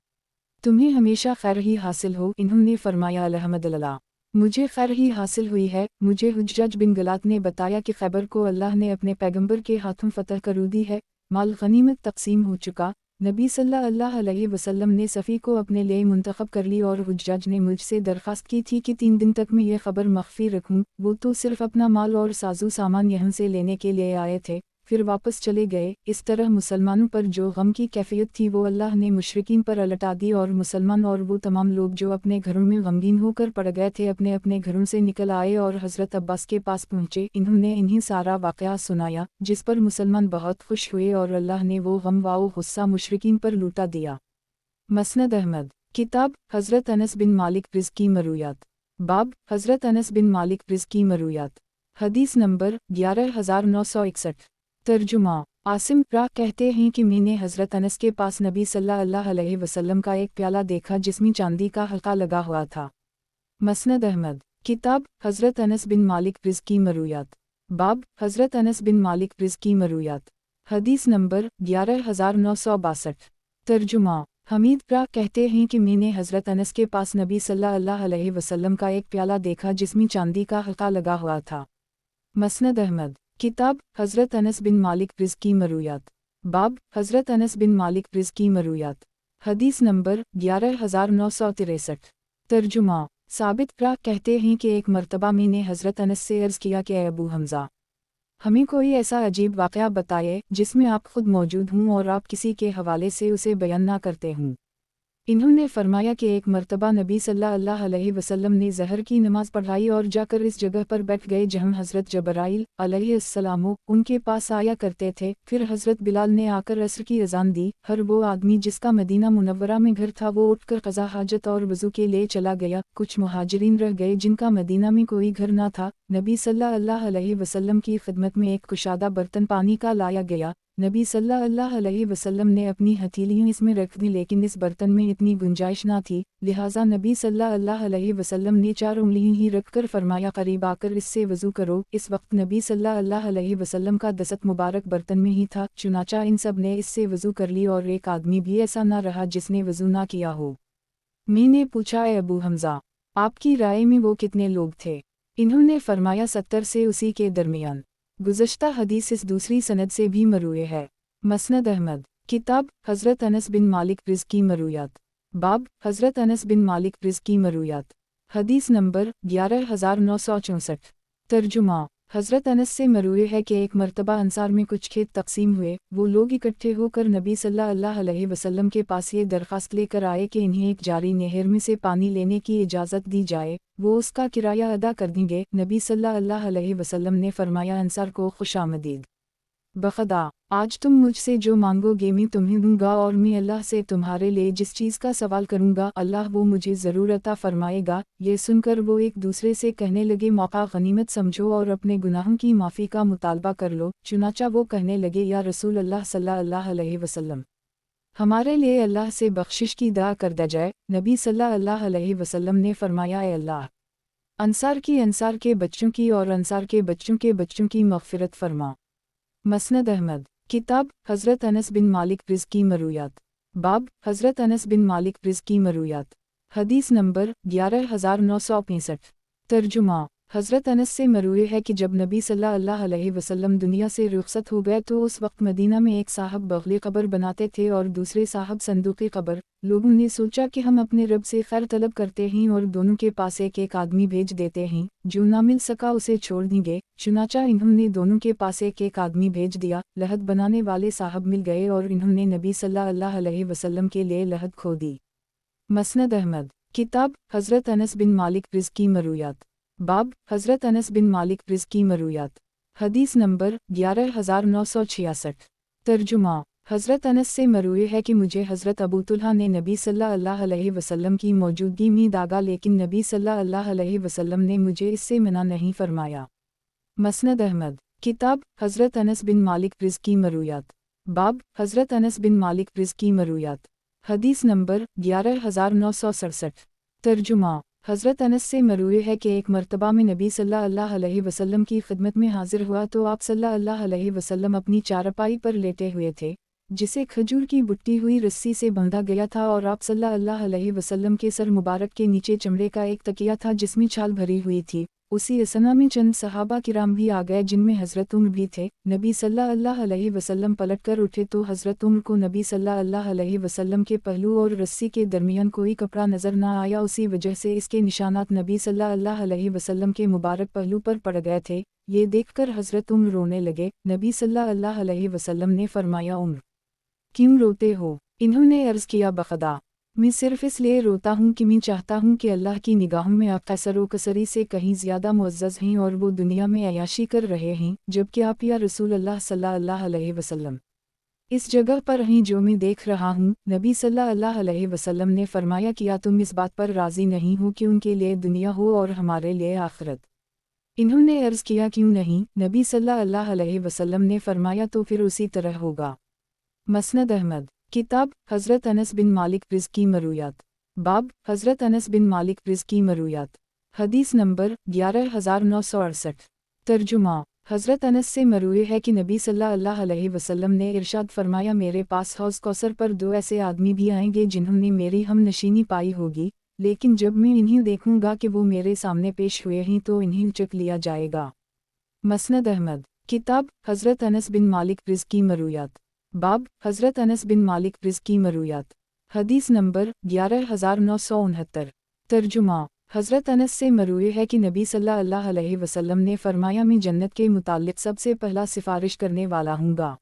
तुम्हें हमेशा खैर ही हासिल हो। इन्होंने फरमाया, अल्हम्दुलिल्लाह, मुझे खैर ही हासिल हुई है। मुझे हुज्जाज बिन गलात ने बताया कि खैबर को अल्लाह ने अपने पैगंबर के हाथों फतह कर दी है। माल गनीमत तकसीम हो चुका। नबी सल्लल्लाहु अलैहि वसल्लम ने सफ़ी को अपने लिए मुंतखब कर ली और हुज्जाज ने मुझसे दरख्वास्त की थी कि 3 दिन तक मैं ये खबर मख्फी रखूं। वो तो सिर्फ अपना माल और साजो सामान यहाँ से लेने के लिए आए थे, फिर वापस चले गए। इस तरह मुसलमानों पर जो गम की कैफियत थी वो अल्लाह ने मुशरिकीन पर अलटा दी और मुसलमान और वो तमाम लोग जो अपने घरों में गमगीन होकर पड़ गए थे अपने अपने घरों से निकल आए और हज़रत अब्बास के पास पहुँचे। इन्होंने इन्हीं सारा वाक़या सुनाया, जिस पर मुसलमान बहुत खुश हुए और अल्लाह ने वो गम व गुस्सा मुशरिकीन पर लूटा दिया। मसनद अहमद, किताब हज़रत अनस बिन मालिक रिज़ की मरूयात, बाब हज़रत अनस बिन मालिक रिज़ की मरूयात। हदीस नंबर 11961। तर्जुमा, आसिम रा कहते हैं कि मैंने हज़रत अनस के पास नबी सल्लल्लाहु अलैहि वसल्लम का एक प्याला देखा जिसमें चांदी का हल्का लगा हुआ था। मसनद अहमद, किताब हज़रत अनस बिन मालिक रिज़ की मरूयात, बाब हज़रत अनस बिन मालिक रिज़ की मरूयात। हदीस नंबर 11962। तर्जुमा, हमीद रा कहते हैं कि मैंने हज़रत अनस के पास नबी सल्लल्लाहु अलैहि वसल्लम का एक प्याला देखा जिसमें चांदी का हल्का लगा हुआ था। मसनद अहमद, किताब हज़रत अनस बिन मालिक रिज़ की मरूयात, बाब हज़रत अनस बिन मालिक रिज़ की मरूयात। हदीस नंबर 11963। तर्जुमा, साबित रा कहते हैं कि एक मर्तबा मैंने हज़रत अनस से अर्ज़ किया कि अबू हमज़ा, हमें कोई ऐसा अजीब वाक़या बताए जिसमें आप खुद मौजूद हों और आप किसी के हवाले से उसे बयान ना करते हों। इन्होंने फरमाया कि एक मर्तबा नबी सल्लल्लाहु अलैहि वसल्लम ने ज़हर की नमाज़ पढ़ाई और जाकर इस जगह पर बैठ गए जहां हज़रत जबराइल अलैहिस्सलाम उनके पास आया करते थे। फिर हज़रत बिलाल ने आकर असर की अज़ान दी। हर वो आदमी जिसका मदीना मुनव्वरा में घर था वो उठकर क़ज़ा हाजत और वज़ू के लिए चला गया। कुछ मुहाजिरीन रह गए जिनका मदीना में कोई घर ना था। नबी सल्लल्लाहु अलैहि वसल्लम की खिदमत में एक कुशादा बर्तन पानी का लाया गया। नबी सल्लल्लाहु अलैहि वसल्लम ने अपनी हथेलियाँ इसमें रख दी, लेकिन इस बर्तन में इतनी गुंजाइश ना थी, लिहाजा नबी सल्लल्लाहु अलैहि वसल्लम ने 4 उंगलियाँ ही रखकर फरमाया, करीब आकर इससे वज़ू करो। इस वक्त नबी सल्लल्लाहु अलैहि वसल्लम का दस्त मुबारक बर्तन में ही था। चुनाचा इन सब ने इससे वज़ू कर ली और एक आदमी भी ऐसा ना रहा जिसने वज़ू ना किया हो। मैंने पूछा, ए अबू हमज़ा, आपकी राय में वो कितने लोग थे? इन्होंने फरमाया 70 से उसी के दरमियान। गुज़श्ता हदीस इस दूसरी सनद से भी मरूए है। मसनद अहमद, किताब हज़रत अनस बिन मालिक रिज़ की मरूयात, बाब हज़रत अनस बिन मालिक रिज़ की मरूयात। हदीस नंबर 11964। तर्जुमा, हज़रत अनस से मरूए है कि एक मर्तबा अंसार में कुछ खेत तकसीम हुए। वो लोग इकट्ठे होकर नबी सल्लल्लाहु अलैहि वसल्लम के पास ये दरख्वास्त लेकर आए कि इन्हें एक जारी नहर में से पानी लेने की इजाज़त दी जाए, वो उसका किराया अदा कर देंगे। नबी सल्लल्लाहु अलैहि वसल्लम ने फरमाया, अंसार को खुशामदीद, बखदा, आज तुम मुझसे जो मांगोगे मैं तुम्हें दूंगा और मैं अल्लाह से तुम्हारे लिए जिस चीज़ का सवाल करूंगा अल्लाह वो मुझे ज़रूर अता फरमाएगा। ये सुनकर वो एक दूसरे से कहने लगे, मौका गनीमत समझो और अपने गुनाहों की माफ़ी का मुतालबा कर लो। चुनाचा वो कहने लगे, या रसूल अल्लाह सल्लल्लाहु अलैहि वसल्लम, हमारे लिए अल्लाह से बख्शिश की दुआ कर दी जाए। नबी सल्लल्लाहु अलैहि वसल्लम ने फरमाया, ए अल्लाह, अंसार के बच्चों की और अंसार के बच्चों की मग़फ़िरत फरमा। मसनद अहमद, किताब हज़रत अनस बिन मालिक रिज़ की मरूयात, बाब हज़रत अनस बिन मालिक रिज़्क़ की मरूयात। हदीस नंबर 11965। तर्जुमा। हज़रत अनस से मरूए है कि जब नबी सल्लल्लाहु अलैहि वसल्लम दुनिया से रुखसत हो गए तो उस वक्त मदीना में एक साहब बगले क़ब्र बनाते थे और दूसरे साहब संदूक़े क़ब्र। लोगों ने सोचा कि हम अपने रब से खैर तलब करते हैं और दोनों के पास एक एक आदमी भेज देते हैं, जो ना मिल सका उसे छोड़ देंगे। चुनाचा इन्होंने दोनों के पास एक एक आदमी भेज दिया। लहद बनाने वाले साहब मिल गए और इन्होंने नबी सल्लल्लाहु अलैहि वसल्लम के लिए लहद खो दी। मसनद अहमद। किताब हज़रत अनस बिन मालिक रिज़्क़ की मरूयात। बाब हज़रत अनस बिन मालिक रिज़्क़ की मरूयात। हदीस नंबर 11966। तर्जुमा। हज़रत अनस से मरूए है कि मुझे हज़रत अबू तुल्हा ने नबी सल्लल्लाहु अलैहि वसल्लम की मौजूदगी में दागा, लेकिन नबी सल्लल्लाहु अलैहि वसल्लम ने मुझे इससे मना नहीं फरमाया। मसनद अहमद। किताब हज़रत अनस बिन मालिक रिज़्क़ की मरूयात। बाब हज़रत अनस बिन मालिक रिज़्क़ की मरूयात। हदीस नंबर 11967। तर्जुमा। हज़रत अनस से मरूए है कि एक मर्तबा में नबी सल्लल्लाहु अलैहि वसल्लम की खिदमत में हाजिर हुआ तो आप सल्लल्लाहु अलैहि वसल्लम अपनी चारपाई पर लेटे हुए थे, जिसे खजूर की बुट्टी हुई रस्सी से बांधा गया था, और आप सल्लल्लाहु अलैहि वसल्लम के सर मुबारक के नीचे चमड़े का एक तकिया था जिसमें छाल भरी हुई थी। उसी असना में चंद सहाबा किराम भी आ गए, जिनमें हज़रत उम्र भी थे। नबी सल्लल्लाहु अलैहि वसल्लम पलट कर उठे तो हज़रत उम्र को नबी सल्लल्लाहु अलैहि वसल्लम के पहलू और रस्सी के दरमियान कोई कपड़ा नज़र न आया। उसी वजह से इसके निशानात नबी सल्लल्लाहु अलैहि वसल्लम के मुबारक पहलू पर पड़ गए थे। ये देखकर हज़रत उम्र रोने लगे। नबी सल्लल्लाहु अलैहि वसल्लम ने फरमाया, उम्र क्यों रोते हो? इन्होंने अर्ज़ किया, बखदा मैं सिर्फ़ इसलिए रोता हूँ कि मैं चाहता हूँ कि अल्लाह की निगाहों में आप कसर-ओ-कसरी से कहीं ज़्यादा मुअज़्ज़ज़ हैं और वो दुनिया में अय्याशी कर रहे हैं, जबकि आप या रसूल अल्लाह सल्लल्लाहु अलैहि वसल्लम इस जगह पर हैं जो मैं देख रहा हूँ। नबी सल्लल्लाहु अलैहि वसल्लम ने फरमाया, क्या तुम इस बात पर राज़ी नहीं हो कि उनके लिए दुनिया हो और हमारे लिए आखिरत? इन्होंने अर्ज़ किया, क्यों नहीं? नबी सल्लल्लाहु अलैहि वसल्लम ने फरमाया, तो फिर उसी तरह होगा। मसनद अहमद। किताब हज़रत अनस बिन मालिक रिज़्क़ की मरूयात। बाब हज़रत अनस बिन मालिक रिज़्क़ की मरूयात। हदीस नंबर 11968। तर्जुमा। हज़रत अनस से मरूए है कि नबी सल्लल्लाहु अलैहि वसल्लम ने इरशाद फरमाया, मेरे पास हौज़ कौसर पर दो ऐसे आदमी भी आएंगे जिन्होंने मेरी हम नशीनी पाई होगी, लेकिन जब मैं इन्हें देखूंगा कि वो मेरे सामने पेश हुए हैं तो इन्हें उचक लिया जाएगा। मसनद अहमद। किताब हज़रत अनस बिन मालिक रिज़्क़ की मरूयात। बाब हज़रत अनस बिन मालिक रिज़्क़ की मरूयात। हदीस नंबर 11969। तर्जुमा। हज़रत अनस से मरूए है कि नबी सल्लल्लाहु अलैहि वसल्लम ने फरमाया, मैं जन्नत के मुताल्लिक़ सबसे पहला सिफारिश करने वाला हूँगा।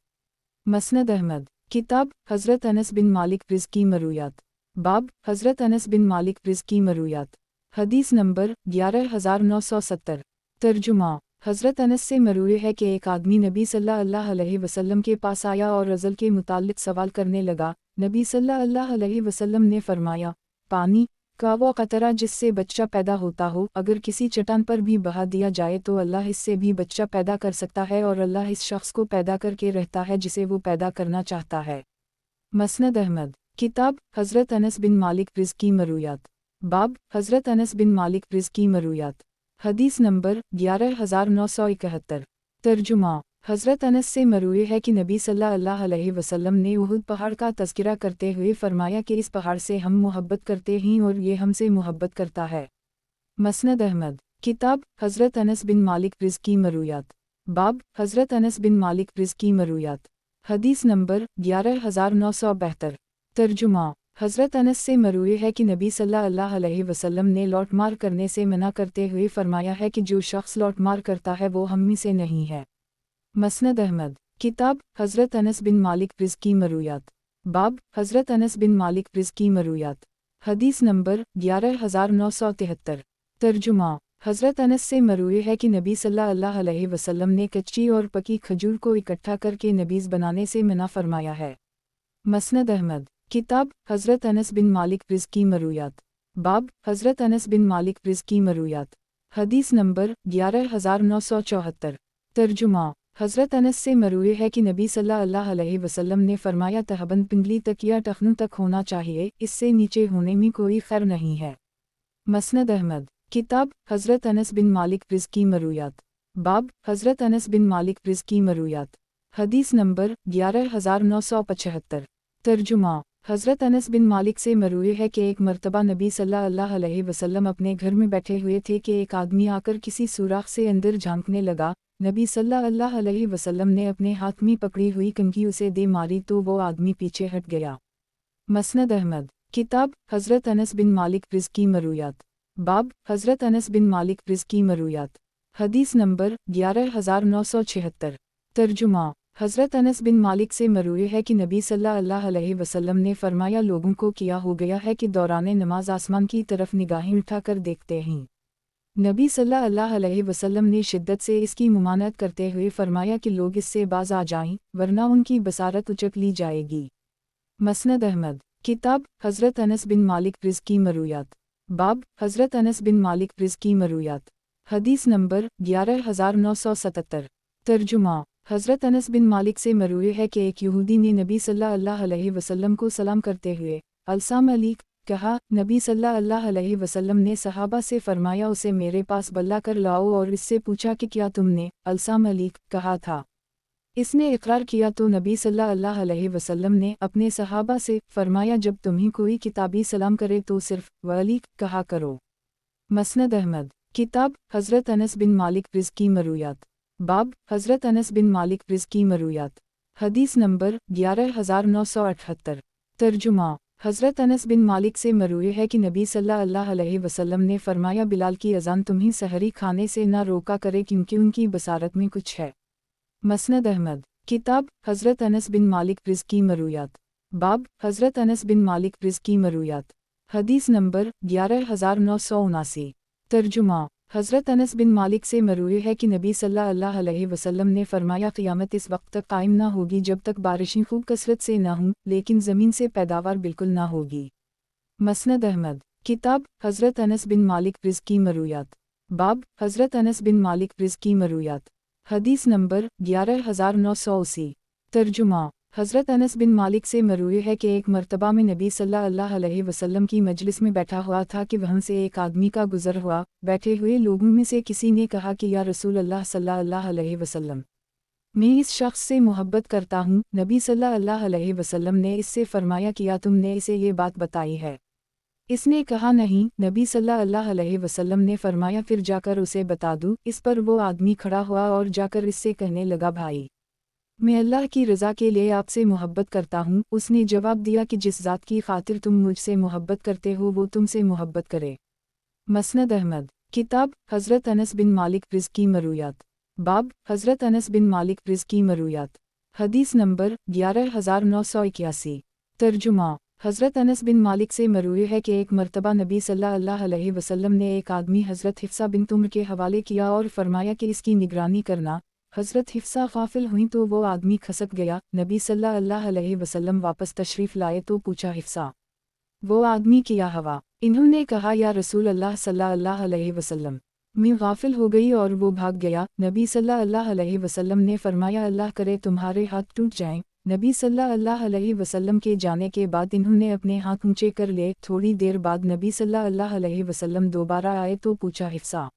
मसनद अहमद। किताब हज़रत अनस बिन मालिक रिज़्क़ की मरूयात। बाब हज़रत अनस बिन मालिक रिज़्क़ की मरूयात। हदीस नंबर 11970। तर्जुमा। हज़रत अनस से मरूए है कि एक आदमी नबी सल्लल्लाहु अलैहि वसल्लम के पास आया और अज़ल के मुताल्लिक़ सवाल करने लगा। नबी सल्लल्लाहु अलैहि वसल्लम ने फरमाया, पानी का वो कतरा जिससे बच्चा पैदा होता हो, अगर किसी चट्टान पर भी बहा दिया जाए तो अल्लाह इससे भी बच्चा पैदा कर सकता है, और अल्लाह इस शख्स को पैदा करके रहता है जिसे वो पैदा करना चाहता है। मसनद अहमद। किताब हज़रत अनस बिन मालिक रिज़्क़ की मरूयात। बाब हज़रत अनस बिन मालिक रिज़्क़ की मरूयात। हदीस नंबर 11971। तर्जुमा। हज़रत अनस से मरूए है कि नबी सल्लल्लाहु अलैहि वसल्लम ने उहुद पहाड़ का तज़किरा करते हुए फरमाया कि इस पहाड़ से हम मोहब्बत करते हैं और ये हमसे मोहब्बत करता है। मसनद अहमद। किताब हज़रत अनस बिन मालिक रिज़्क़ की मरूयात। बाब हज़रत अनस बिन मालिक रिज़्क़ की मरूयात। हदीस नंबर 11972। तर्जुमा। हज़रत अनस से मरूए है कि नबी सल्लल्लाहु अलैहि वसल्लम ने लौट मार करने से मना करते हुए फरमाया है कि जो शख्स लौट मार करता है वो हम में से नहीं है। मसनद अहमद। किताब हज़रत अनस बिन मालिक रिज़्क़ की मरूयात। बाब हज़रत अनस बिन मालिक रिज़्क़ की मरूयात। हदीस नंबर 11973। तर्जुमा। हज़रत अनस से मरूए है कि नबी सल्लल्लाहु अलैहि वसल्लम ने कच्ची और पकी खजूर को इकट्ठा करके नबीज़ बनाने से मना फरमाया है। मसनद अहमद। किताब हज़रत अनस बिन मालिक रिज़्क़ की मरूयात। बाब हज़रत अनस बिन मालिक रिज़्क़ की मरूयात। हदीस नंबर 11974। तर्जुमा। हज़रत अनस से मरूए है कि नबी सल्लल्लाहु अलैहि वसल्लम ने फरमाया, तहबंद पिंगली तक या टखनों तक होना चाहिए, इससे नीचे होने में कोई खैर नहीं है। मसनद अहमद। किताब हज़रत अनस बिन मालिक रिज़्क़ की मरूयात। बाब हज़रत अनस बिन मालिक रिज़्क़ की मरूयात। हदीस नंबर 11975। तर्जुमा। हज़रत अनस बिन मालिक से मरवी है कि एक मरतबा नबी सल्लल्लाहु अलैहि वसल्लम अपने घर में बैठे हुए थे कि एक आदमी आकर किसी सुराख से अंदर झांकने लगा। नबी सल्लल्लाहु अलैहि वसल्लम ने अपने हाथ में पकड़ी हुई कंघी उसे दे मारी तो वो आदमी पीछे हट गया। मसनद अहमद। किताब हज़रत अनस बिन मालिक रिज़ की मरूयात। बाब हज़रत अनस बिन मालिक रिज़ की मरूयात। हदीस नंबर 11976। तर्जुमा हज़रत अनस बिन मालिक से मरूई है कि नबी सल्लल्लाहु अलैहि वसल्लम ने फरमाया, लोगों को किया हो गया है कि दौरान नमाज आसमान की तरफ निगाहें उठाकर देखते हैं। नबी सल्लल्लाहु अलैहि वसल्लम ने शिद्दत से इसकी मुमानत करते हुए फरमाया कि लोग इससे बाज आ जाएं, वरना उनकी बसारत उचक ली जाएगी। मसनद अहमद। किताब हज़रत अनस बिन मालिक रिज़ की मरूयात। बाब हज़रत अनस बिन मालिक रिज़ की मरूयात। हदीस नंबर 11977। तर्जुमा हज़रत अनस बिन मालिक से मरूई है कि एक यहूदी ने नबी सल्लल्लाहु अलैहि वसल्लम को सलाम करते हुए अलसाम अलैक कहा। नबी सल्लल्लाहु अलैहि वसल्लम ने सहाबा से फरमाया, उसे मेरे पास बल्ला कर लाओ, और इससे पूछा कि क्या तुमने अलसाम अलैक कहा था। इसने इकरार किया तो नबी सल्लल्लाहु अलैहि वसल्लम ने अपने सहाबा से फरमाया, जब तुम्हें कोई किताबी सलाम करे तो सिर्फ वअलैक कहा करो। मसनद अहमद। किताब हज़रत अनस बिन मालिक रिज़ की मरूयात। बाब हज़रत अनस बिन मालिक रिज़ की मरूयात। हदीस नंबर 11978। तर्जुमा हज़रत अनस बिन मालिक से मरूई है कि नबी सल्लल्लाहु अलैहि वसल्लम ने फरमाया, बिलाल की अज़ान तुम्हें सहरी खाने से ना रोका करे, क्योंकि उनकी बसारत में कुछ है। मसनद अहमद। किताब हज़रत अनस बिन मालिक रिज़ की मरूयात। बाब हज़रत अनस बिन मालिक रिज़ की मरूयात। हदीस नंबर 11979। तर्जुमा हज़रत अनस बिन मालिक से मरूई है कि नबी सल्लल्लाहु अलैहि वसल्लम ने फरमाया, क़यामत इस वक्त तक कायम ना होगी जब तक बारिशें खूब कसरत से ना हों, लेकिन ज़मीन से पैदावार बिल्कुल ना होगी। मसनद अहमद। किताब हज़रत अनस बिन मालिक रिज़ की मरूयात। बाब हज़रत अनस बिन मालिक रिज़ की मरूयात। हदीस नंबर 11980। तर्जुमा हज़रत अनस बिन मालिक से मरूई है कि एक मरतबा में नबी सल्लल्लाहु अलैहि वसल्लम की मजलिस में बैठा हुआ था कि वहाँ से एक आदमी का गुज़र हुआ। बैठे हुए लोगों में से किसी ने कहा कि या रसूल अल्लाह सल्लल्लाहु अलैहि वसल्लम, मैं इस शख्स से मोहब्बत करता हूँ। नबी सल्लल्लाहु अलैहि वसल्लम ने इससे फरमाया, किया तुमने इसे ये बात बताई है? इसने कहा, नहीं। नबी सल्लल्लाहु अलैहि वसल्लम ने फरमाया, फिर जाकर उसे बता दूँ। इस पर वो आदमी खड़ा हुआ और जाकर इससे कहने लगा, भाई मैं अल्लाह की रज़ा के लिए आपसे मोहब्बत करता हूँ। उसने जवाब दिया कि जिस ज़ात की खातिर तुम मुझसे मोहब्बत करते हो वो तुमसे मोहब्बत करे। मसनद अहमद। किताब हज़रत अनस बिन मालिक रिज़ की मरूयात। बाब हज़रत अनस बिन मालिक रिज़ की मरूयात। हदीस नंबर 11981। तर्जुमा हज़रत अनस बिन मालिक से मरूई है कि एक मरतबा नबी सल्लल्लाहु अलैहि वसल्लम ने एक आदमी हज़रत हिफ्सा बिन उम्र के हवाले किया और फरमाया कि इसकी निगरानी करना। हज़रत हिफ्सा गाफिल हुई तो वो आदमी खसक गया। नबी सल्लल्लाहु अलैहि वसल्लम वापस तशरीफ़ लाए तो पूछा, हिफ्सा वो आदमी किया हवा? इन्होंने कहा, या रसूल अल्लाह सल्लल्लाहु अलैहि वसल्लम, मैं गाफिल हो गई और वो भाग गया। नबी सल्लल्लाहु अलैहि वसल्लम ने फरमाया, अल्लाह करे तुम्हारे हाथ टूट जाएं। नबी सल्लल्लाहु अलैहि वसल्लम के जाने के बाद इन्होंने अपने हाथ ऊंचे कर लिए। थोड़ी देर बाद नबी सल्लल्लाहु अलैहि वसल्लम दोबारा आए तो पूछा, हिफ्सा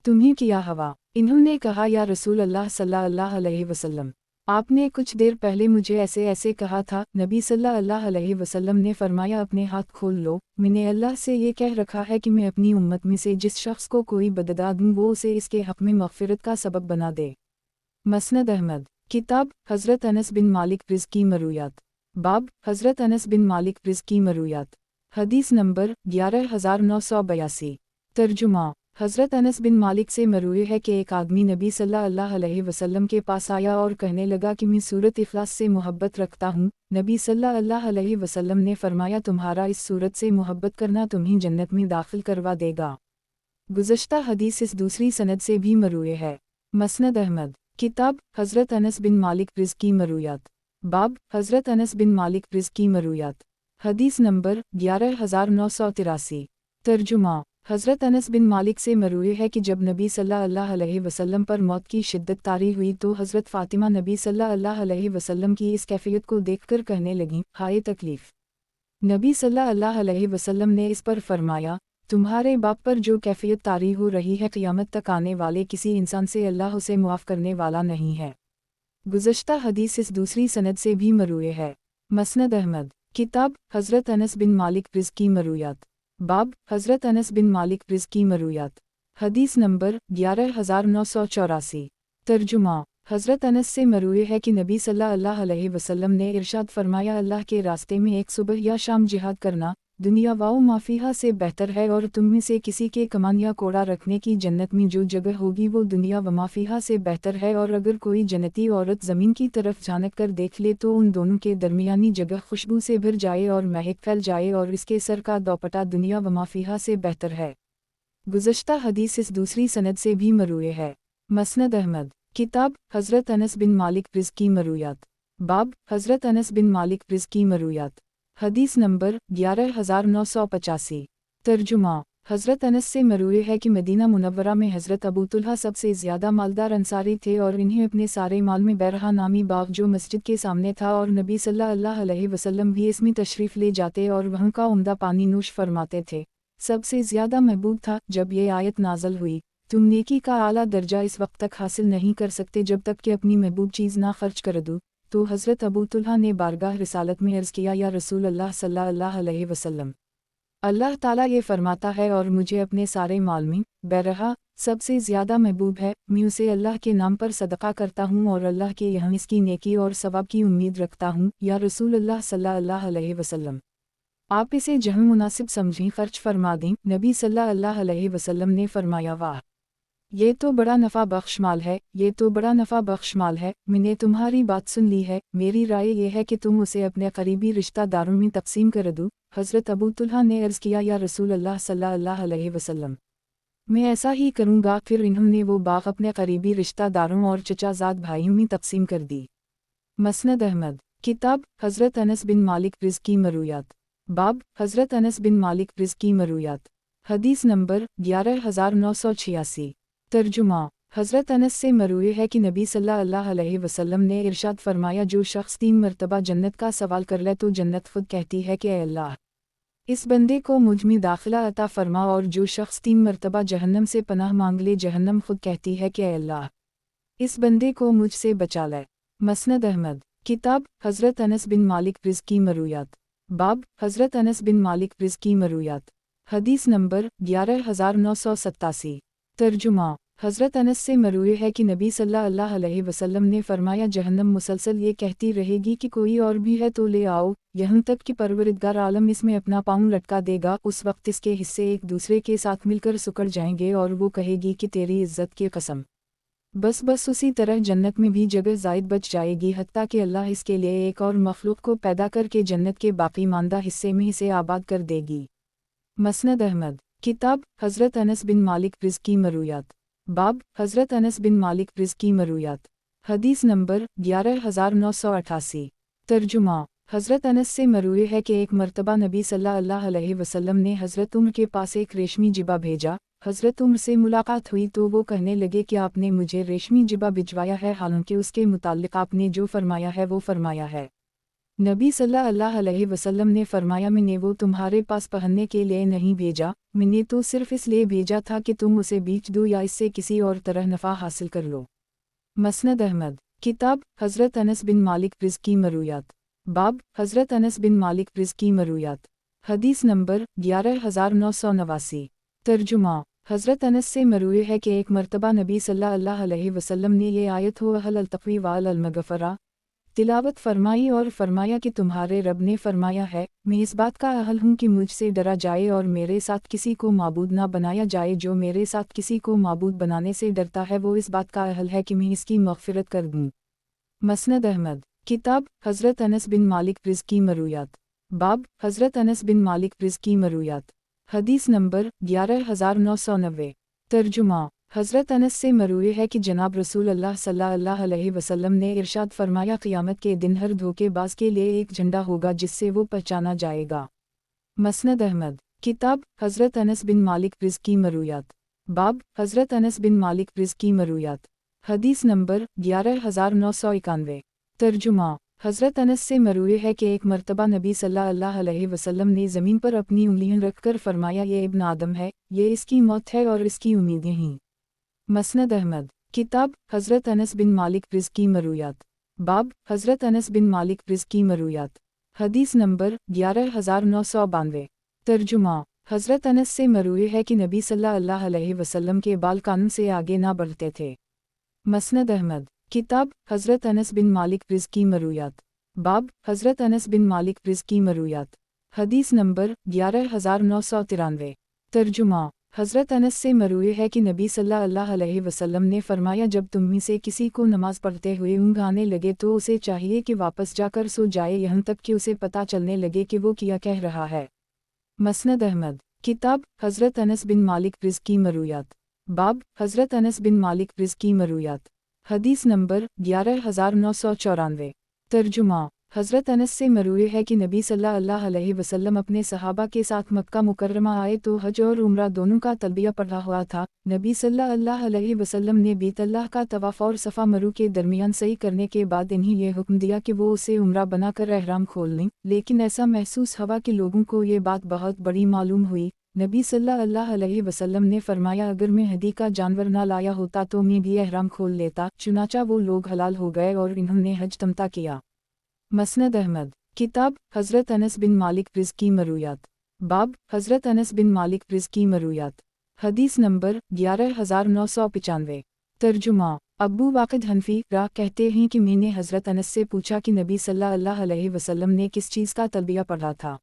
तुम्हें किया हवा? इन्होंने कहा, या रसूल अल्लाह सल्लल्लाहु अलैहि वसल्लम, आपने कुछ देर पहले मुझे ऐसे ऐसे कहा था। नबी सल्लल्लाहु अलैहि वसल्लम ने फरमाया, अपने हाथ खोल लो। मैंने अल्लाह से ये कह रखा है कि मैं अपनी उम्मत में से जिस शख्स को कोई बददुआ दूँ वो उसे इसके हक़ में मग़फ़िरत का सबब बना दे। मसनद अहमद। किताब हज़रत अनस बिन मालिक रिज़ की मरूयात। बाब हज़रत अनस बिन मालिक रिज़ की मरूयात। हदीस नंबर 11982। तर्जुमा हज़रत अनस बिन मालिक से मरूई है कि एक आदमी नबी सल्लल्लाहु अलैहि वसल्लम के पास आया और कहने लगा कि मैं सूरत इखलास से मोहब्बत रखता हूँ। नबी सल्लल्लाहु अलैहि वसल्लम ने फरमाया, तुम्हारा इस सूरत से मोहब्बत करना तुम्हें जन्नत में दाखिल करवा देगा। गुज़श्ता हदीस इस दूसरी सनद से भी मरूई है। मसनद अहमद। किताब हज़रत अनस बिन मालिक रिज़ की मरूयात। बाब हज़रत अनस बिन मालिक रिज़ की मरूयात। हदीस नंबर 11983। तर्जुमा हज़रत अनस बिन मालिक से मरूई है कि जब नबी सल्लल्लाहु अलैहि वसल्लम पर मौत की शिद्दत तारी हुई तो हज़रत फ़ातिमा नबी सल्लल्लाहु अलैहि वसल्लम की इस कैफियत को देखकर कहने लगीं, हाय तकलीफ़। नबी सल्लल्लाहु अलैहि वसल्लम ने इस पर फरमाया, तुम्हारे बाप पर जो कैफियत तारी हो रही है, क़यामत तक आने वाले किसी इंसान से अल्लाह उसे मुआफ़ करने वाला नहीं है। गुज़श्ता हदीस इस दूसरी सनद से भी मरूई है। मसनद अहमद। किताब हज़रत अनस बिन मालिक रिज़ की मरूयात। बाब हज़रत अनस बिन मालिक रिज़ की मरूयात। हदीस नंबर 11984। तर्जुमा हज़रत अनस से मरूए है कि नबी सल्लल्लाहु अलैहि वसल्लम ने इरशाद फरमाया, अल्लाह के रास्ते में एक सुबह या शाम जिहाद करना दुनिया वाओ माफिहा से बेहतर है, और तुम में से किसी के कमान या कोड़ा रखने की जन्नत में जो जगह होगी वो दुनिया व माफिहा से बेहतर है। और अगर कोई जन्नती औरत ज़मीन की तरफ झांक कर देख ले तो उन दोनों के दरमियानी जगह खुशबू से भर जाए और महक फैल जाए, और इसके सर का दोपट्टा दुनिया व माफिहा से बेहतर है। गुज़श्ता हदीस इस दूसरी सनद से भी मरूए है। मसनद अहमद। किताब हज़रत अनस बिन मालिक रिज़ की मरूयात। बाब हज़रत अनस बिन मालिक रिज़ की मरूयात। हदीस नंबर 11985। तर्जुमा हज़रत अनस से मरूए है कि मदीना मुनव्वरा में हज़रत अबू तुल्हा सबसे ज़्यादा मालदार अंसारी थे, और इन्हें अपने सारे माल में बैरहा नामी बाग जो मस्जिद के सामने था और नबी सल्लल्लाहु अलैहि वसल्लम भी इसमें तशरीफ़ ले जाते और वहाँ का उम्दा पानी नूश फरमाते थे, सबसे ज़्यादा महबूब था। जब ये आयत नाज़ल हुई, तुम नेकी का आला दर्जा इस वक्त तक हासिल नहीं कर सकते जब तक कि अपनी महबूब चीज़ ना खर्च कर दो, तो हज़रत अबू तुल्हा ने बारगाह रिसालत में अर्ज़ किया, या रसूल अल्लाह सल्लल्लाहु अलैहि वसल्लम, अल्लाह ताला ये फरमाता है और मुझे अपने सारे माल में बैरहा सबसे ज़्यादा महबूब है, मैं उसे अल्लाह के नाम पर सदका करता हूँ और अल्लाह के यहाँ इसकी नेकी और सवाब की उम्मीद रखता हूँ, या रसूल अल्लाह सल्लल्लाहु अलैहि वसल्लम, आप इसे जहाँ मुनासिब समझें खर्च फरमा दें। नबी सल्लल्लाहु अलैहि वसल्लम ने फरमाया, वाह, ये तो बड़ा नफ़ा बख्श माल है, ये तो बड़ा नफ़ा बख्श माल है। मैंने तुम्हारी बात सुन ली है, मेरी राय ये है कि तुम उसे अपने करीबी रिश्तेदारों में तकसीम कर दो। हज़रत अबू तुल्हा ने अर्ज़ किया, या रसूल अल्लाह सल्लल्लाहु अलैहि वसल्लम, मैं ऐसा ही करूँगा। फिर इन्होंने वो बाग अपने करीबी रिश्तेदारों और चचाजाद भाइयों में तकसीम कर दी। मसनद अहमद। किताब हज़रत अनस बिन मालिक रिज़ की मरूयात। बाब हज़रत अनस बिन मालिक रिज़ की मरूयात। हदीस नंबर 11986। तर्जुमा हज़रत अनस से मरूए है कि नबी सल्लल्लाहु अलैहि वसल्लम ने इरशाद फरमाया, जो शख्स 3 मरतबा जन्नत का सवाल कर ले तो जन्नत खुद कहती है कि ऐ अल्लाह, इस बंदे को मुझ में दाखिला अता फरमा, और जो शख्स 3 मरतबा जहन्नम से पनाह मांग ले जहन्नम खुद कहती है कि ऐ अल्लाह, इस बंदे को मुझसे बचा ले। मसनद अहमद। किताब हज़रत अनस बिन मालिक रिज़ की मरूयात। बाब हज़रत अनस बिन मालिक रिज़ की मरूयात। हदीस नंबर 11987। तर्जुमा हज़रत अनस से मरूए है कि नबी सल्लल्लाहु अलैहि वसल्लम ने फरमाया, जहन्नम मुसलसल ये कहती रहेगी कि कोई और भी है तो ले आओ, यहाँ तक कि परवरिदगार आलम इसमें अपना पाँव लटका देगा। उस वक्त इसके हिस्से एक दूसरे के साथ मिलकर सुकड़ जाएंगे और वो कहेगी कि तेरी इज़्ज़त की कसम, बस उसी तरह जन्नत में भी जगह ज़ायद बच जाएगी, हत्ता कि अल्लाह इसके लिए एक और मखलूक को पैदा करके जन्नत के बाकी मानदा हिस्से में इसे आबाद कर देगी। मसनद अहमद। किताब हज़रत अनस बिन मालिक रिज़ की मरूयात। बाब हज़रत अनस बिन मालिक रिज़ की मरूयात। हदीस नंबर 11988। तर्जुमा हज़रत अनस से मरूए है कि एक मरतबा नबी सल्लल्लाहु अलैहि वसल्लम ने हज़रत उम्र के पास एक रेशमी जिबा भेजा। हज़रत उम्र से मुलाकात हुई तो वो कहने लगे कि आपने मुझे रेशमी जिबा भिजवाया है, हालांकि उसके मुताल्लिक़ आपने जो फरमाया है वो फरमाया है। नबी सल्लल्लाहु अलैहि वसल्लम ने फरमाया, मैंने वो तुम्हारे पास पहनने के लिए नहीं भेजा, मैंने तो सिर्फ इसलिए भेजा था कि तुम उसे बेच दो या इससे किसी और तरह नफ़ा हासिल कर लो। मसनद अहमद। किताब हज़रत अनस बिन मालिक रिज़ की मरूयात। बाब हज़रत अनस बिन मालिक रिज़ की मरूयात। हदीस नंबर 11989। तर्जुमा हज़रत अनस से मरूए है कि एक मरतबा नबी सल्लल्लाहु अलैहि वसल्लम ने ये आयत हो अहल अल-तक़वी वाल अल-मग़फ़रा तिलावत फरमाई और फरमाया कि तुम्हारे रब ने फरमाया है, मैं इस बात का अहल हूँ कि मुझसे डरा जाए और मेरे साथ किसी को माबूद ना बनाया जाए। जो मेरे साथ किसी को माबूद बनाने से डरता है वो इस बात का अहल है कि मैं इसकी मग़फ़िरत कर दूँ। मसनद अहमद। किताब हज़रत अनस बिन मालिक रिज़ की मरूयात। बाब हज़रत अनस बिन मालिक रिज़ की मरूयात। हदीस नंबर 11990। तर्जुमा हज़रत अनस से मरूए है कि जनाब रसूल अल्लाह सल्लल्लाहु अलैहि वसल्लम ने इरशाद फरमाया, क़ियामत के दिन हर धोखेबाज के लिए एक झंडा होगा जिससे वो पहचाना जाएगा। मसनद अहमद। किताब हज़रत अनस बिन मालिक रिज़ की मरूयात। बाब हज़रत अनस बिन मालिक रिज़ की मरूयात। हदीस नंबर 11991। तर्जुमा हज़रत अनस से मरूए है कि एक मरतबा नबी सल्लल्लाहु अलैहि वसल्लम ने ज़मीन पर अपनी उंगलियां रखकर फरमाया, ये इब्न आदम है, ये इसकी मौत है और इसकी उम्मीदें हैं। मसनद अहमद। किताब हज़रत अनस बिन मालिक रिज़ की मरूयात। बाब हज़रत अनस बिन मालिक रिज़ की मरूयात। حدیث نمبر 11992۔ ترجمہ۔ حضرت انس سے مروی ہے کہ نبی صلی اللہ علیہ وسلم کے بال کانوں سے آگے نہ بڑھتے تھے۔ مسند احمد۔ کتاب حضرت انس بن مالک رض کی مرویات۔ باب حضرت انس بن مالک رض کی مرویات۔ حدیث نمبر 11993۔ ترجمہ۔ حضرت انس سے مروی ہے کہ نبی صلی اللہ علیہ وسلم نے فرمایا جب تم میں سے کسی کو نماز پڑھتے ہوئے اونگ آنے لگے تو اسے چاہیے کہ واپس جا کر سو جائے یہاں تک کہ اسے پتہ چلنے لگے کہ وہ کیا کہہ رہا ہے۔ مسند احمد۔ کتاب حضرت انس بن مالک رض کی مرویات۔ باب حضرت انس بن مالک رض کی مرویات۔ حدیث نمبر 11994۔ ترجمہ۔ حضرت انس سے مروی ہے کہ نبی صلی اللہ علیہ وسلم اپنے صحابہ کے ساتھ مکہ مکرمہ آئے تو حج اور عمرہ دونوں کا تلبیہ پڑھا ہوا تھا۔ نبی صلی اللہ علیہ وسلم نے بیت اللہ کا طواف اور صفا مرو کے درمیان سعی کرنے کے بعد انہیں یہ حکم دیا کہ وہ اسے عمرہ بنا کر احرام کھول لیں، لیکن ایسا محسوس ہوا کہ لوگوں کو یہ بات بہت بڑی معلوم ہوئی۔ نبی صلی اللہ علیہ وسلم نے فرمایا اگر میں ہدی کا جانور نہ لایا ہوتا تو میں بھی احرام کھول لیتا، چنانچہ وہ لوگ حلال ہو گئے اور انہوں نے حج تمتع کیا۔ مسند احمد۔ کتاب حضرت انس بن مالک رض کی مرویات۔ باب حضرت انس بن مالک رض کی مرویات۔ حدیث نمبر 11995۔ ترجمہ۔ ابو واقد حنفی کہتے ہیں کہ میں نے حضرت انس سے پوچھا کہ نبی صلی اللہ علیہ وسلم نے کس چیز کا تلبیہ پڑھا تھا۔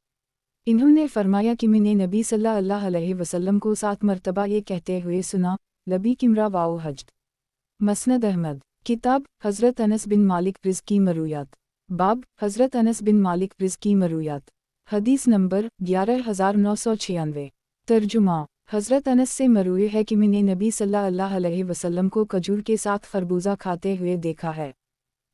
انہوں نے فرمایا کہ میں نے نبی صلی اللہ علیہ وسلم کو 7 مرتبہ یہ کہتے ہوئے سنا، لبیک امرا واؤ حج۔ مسند احمد۔ کتاب حضرت انس بن مالک رض کی مرویات۔ باب حضرت انس بن مالک رض کی مرویات۔ حدیث نمبر 11996۔ ترجمہ۔ حضرت انس سے مروی ہے کہ میں نے نبی صلی اللہ علیہ وسلم کو کھجور کے ساتھ خربوزہ کھاتے ہوئے دیکھا ہے۔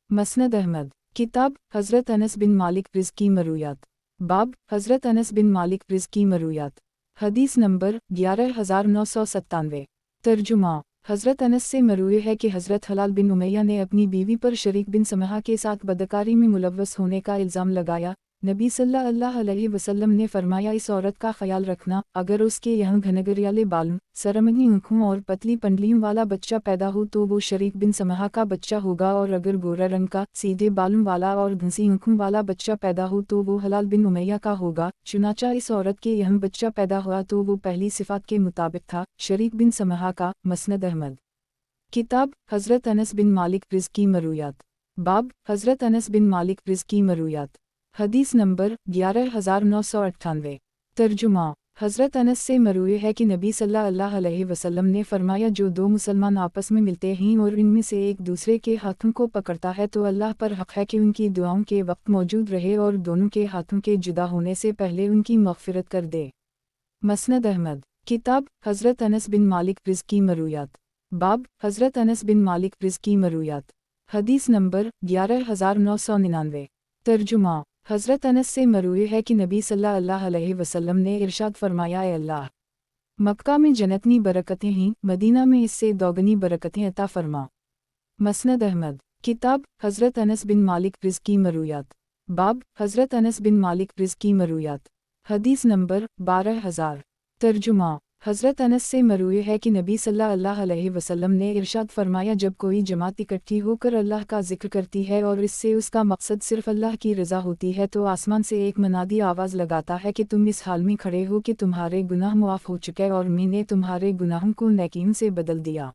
مسند احمد۔ کتاب حضرت انس بن مالک رض کی مرویات۔ باب حضرت انس بن مالک رض کی مرویات۔ حدیث نمبر 11997۔ ترجمہ۔ حضرت انس سے مروی ہے کہ حضرت حلال بن امیہ نے اپنی بیوی پر شریک بن سمحہ کے ساتھ بدکاری میں ملوث ہونے کا الزام لگایا۔ نبی صلی اللہ علیہ وسلم نے فرمایا اس عورت کا خیال رکھنا، اگر اس کے یہاں گھنگریالے بالوں، سرمنی آنکھوں اور پتلی پنڈلیوں والا بچہ پیدا ہو تو وہ شریک بن سمحہ کا بچہ ہوگا، اور اگر گورا رنگ کا، سیدھے بالوں والا اور گھسی آنکھوں والا بچہ پیدا ہو تو وہ حلال بن امیہ کا ہوگا۔ چنانچہ اس عورت کے یہاں بچہ پیدا ہوا تو وہ پہلی صفات کے مطابق تھا، شریک بن سمحہ کا۔ مسند احمد۔ کتاب حضرت انس بن مالک رض کی مرویات۔ باب حضرت انس بن مالک رض کی مرویات۔ حدیث نمبر 11998۔ ترجمہ۔ حضرت انس سے مروی ہے کہ نبی صلی اللہ علیہ وسلم نے فرمایا جو 2 مسلمان آپس میں ملتے ہیں اور ان میں سے ایک دوسرے کے ہاتھوں کو پکڑتا ہے تو اللہ پر حق ہے کہ ان کی دعاؤں کے وقت موجود رہے اور دونوں کے ہاتھوں کے جدا ہونے سے پہلے ان کی مغفرت کر دے۔ مسند احمد۔ کتاب حضرت انس بن مالک رض کی مرویات۔ باب حضرت انس بن مالک رض کی مرویات۔ حدیث نمبر 11999۔ ترجمہ۔ حضرت انس سے مروی ہے کہ نبی صلی اللہ علیہ وسلم نے ارشاد فرمایا اے اللہ، مکہ میں جنتنی برکتیں ہیں، مدینہ میں اس سے دوگنی برکتیں عطا فرما۔ مسند احمد۔ کتاب حضرت انس بن مالک رض کی مرویات۔ باب حضرت انس بن مالک رض کی مرویات۔ حدیث نمبر 12000۔ ترجمہ۔ حضرت انس سے مروی ہے کہ نبی صلی اللہ علیہ وسلم نے ارشاد فرمایا جب کوئی جماعت اکٹھی ہو کر اللہ کا ذکر کرتی ہے اور اس سے اس کا مقصد صرف اللہ کی رضا ہوتی ہے تو آسمان سے ایک منادی آواز لگاتا ہے کہ تم اس حال میں کھڑے ہو کہ تمہارے گناہ معاف ہو چکے اور میں نے تمہارے گناہوں کو نیکیوں سے بدل دیا۔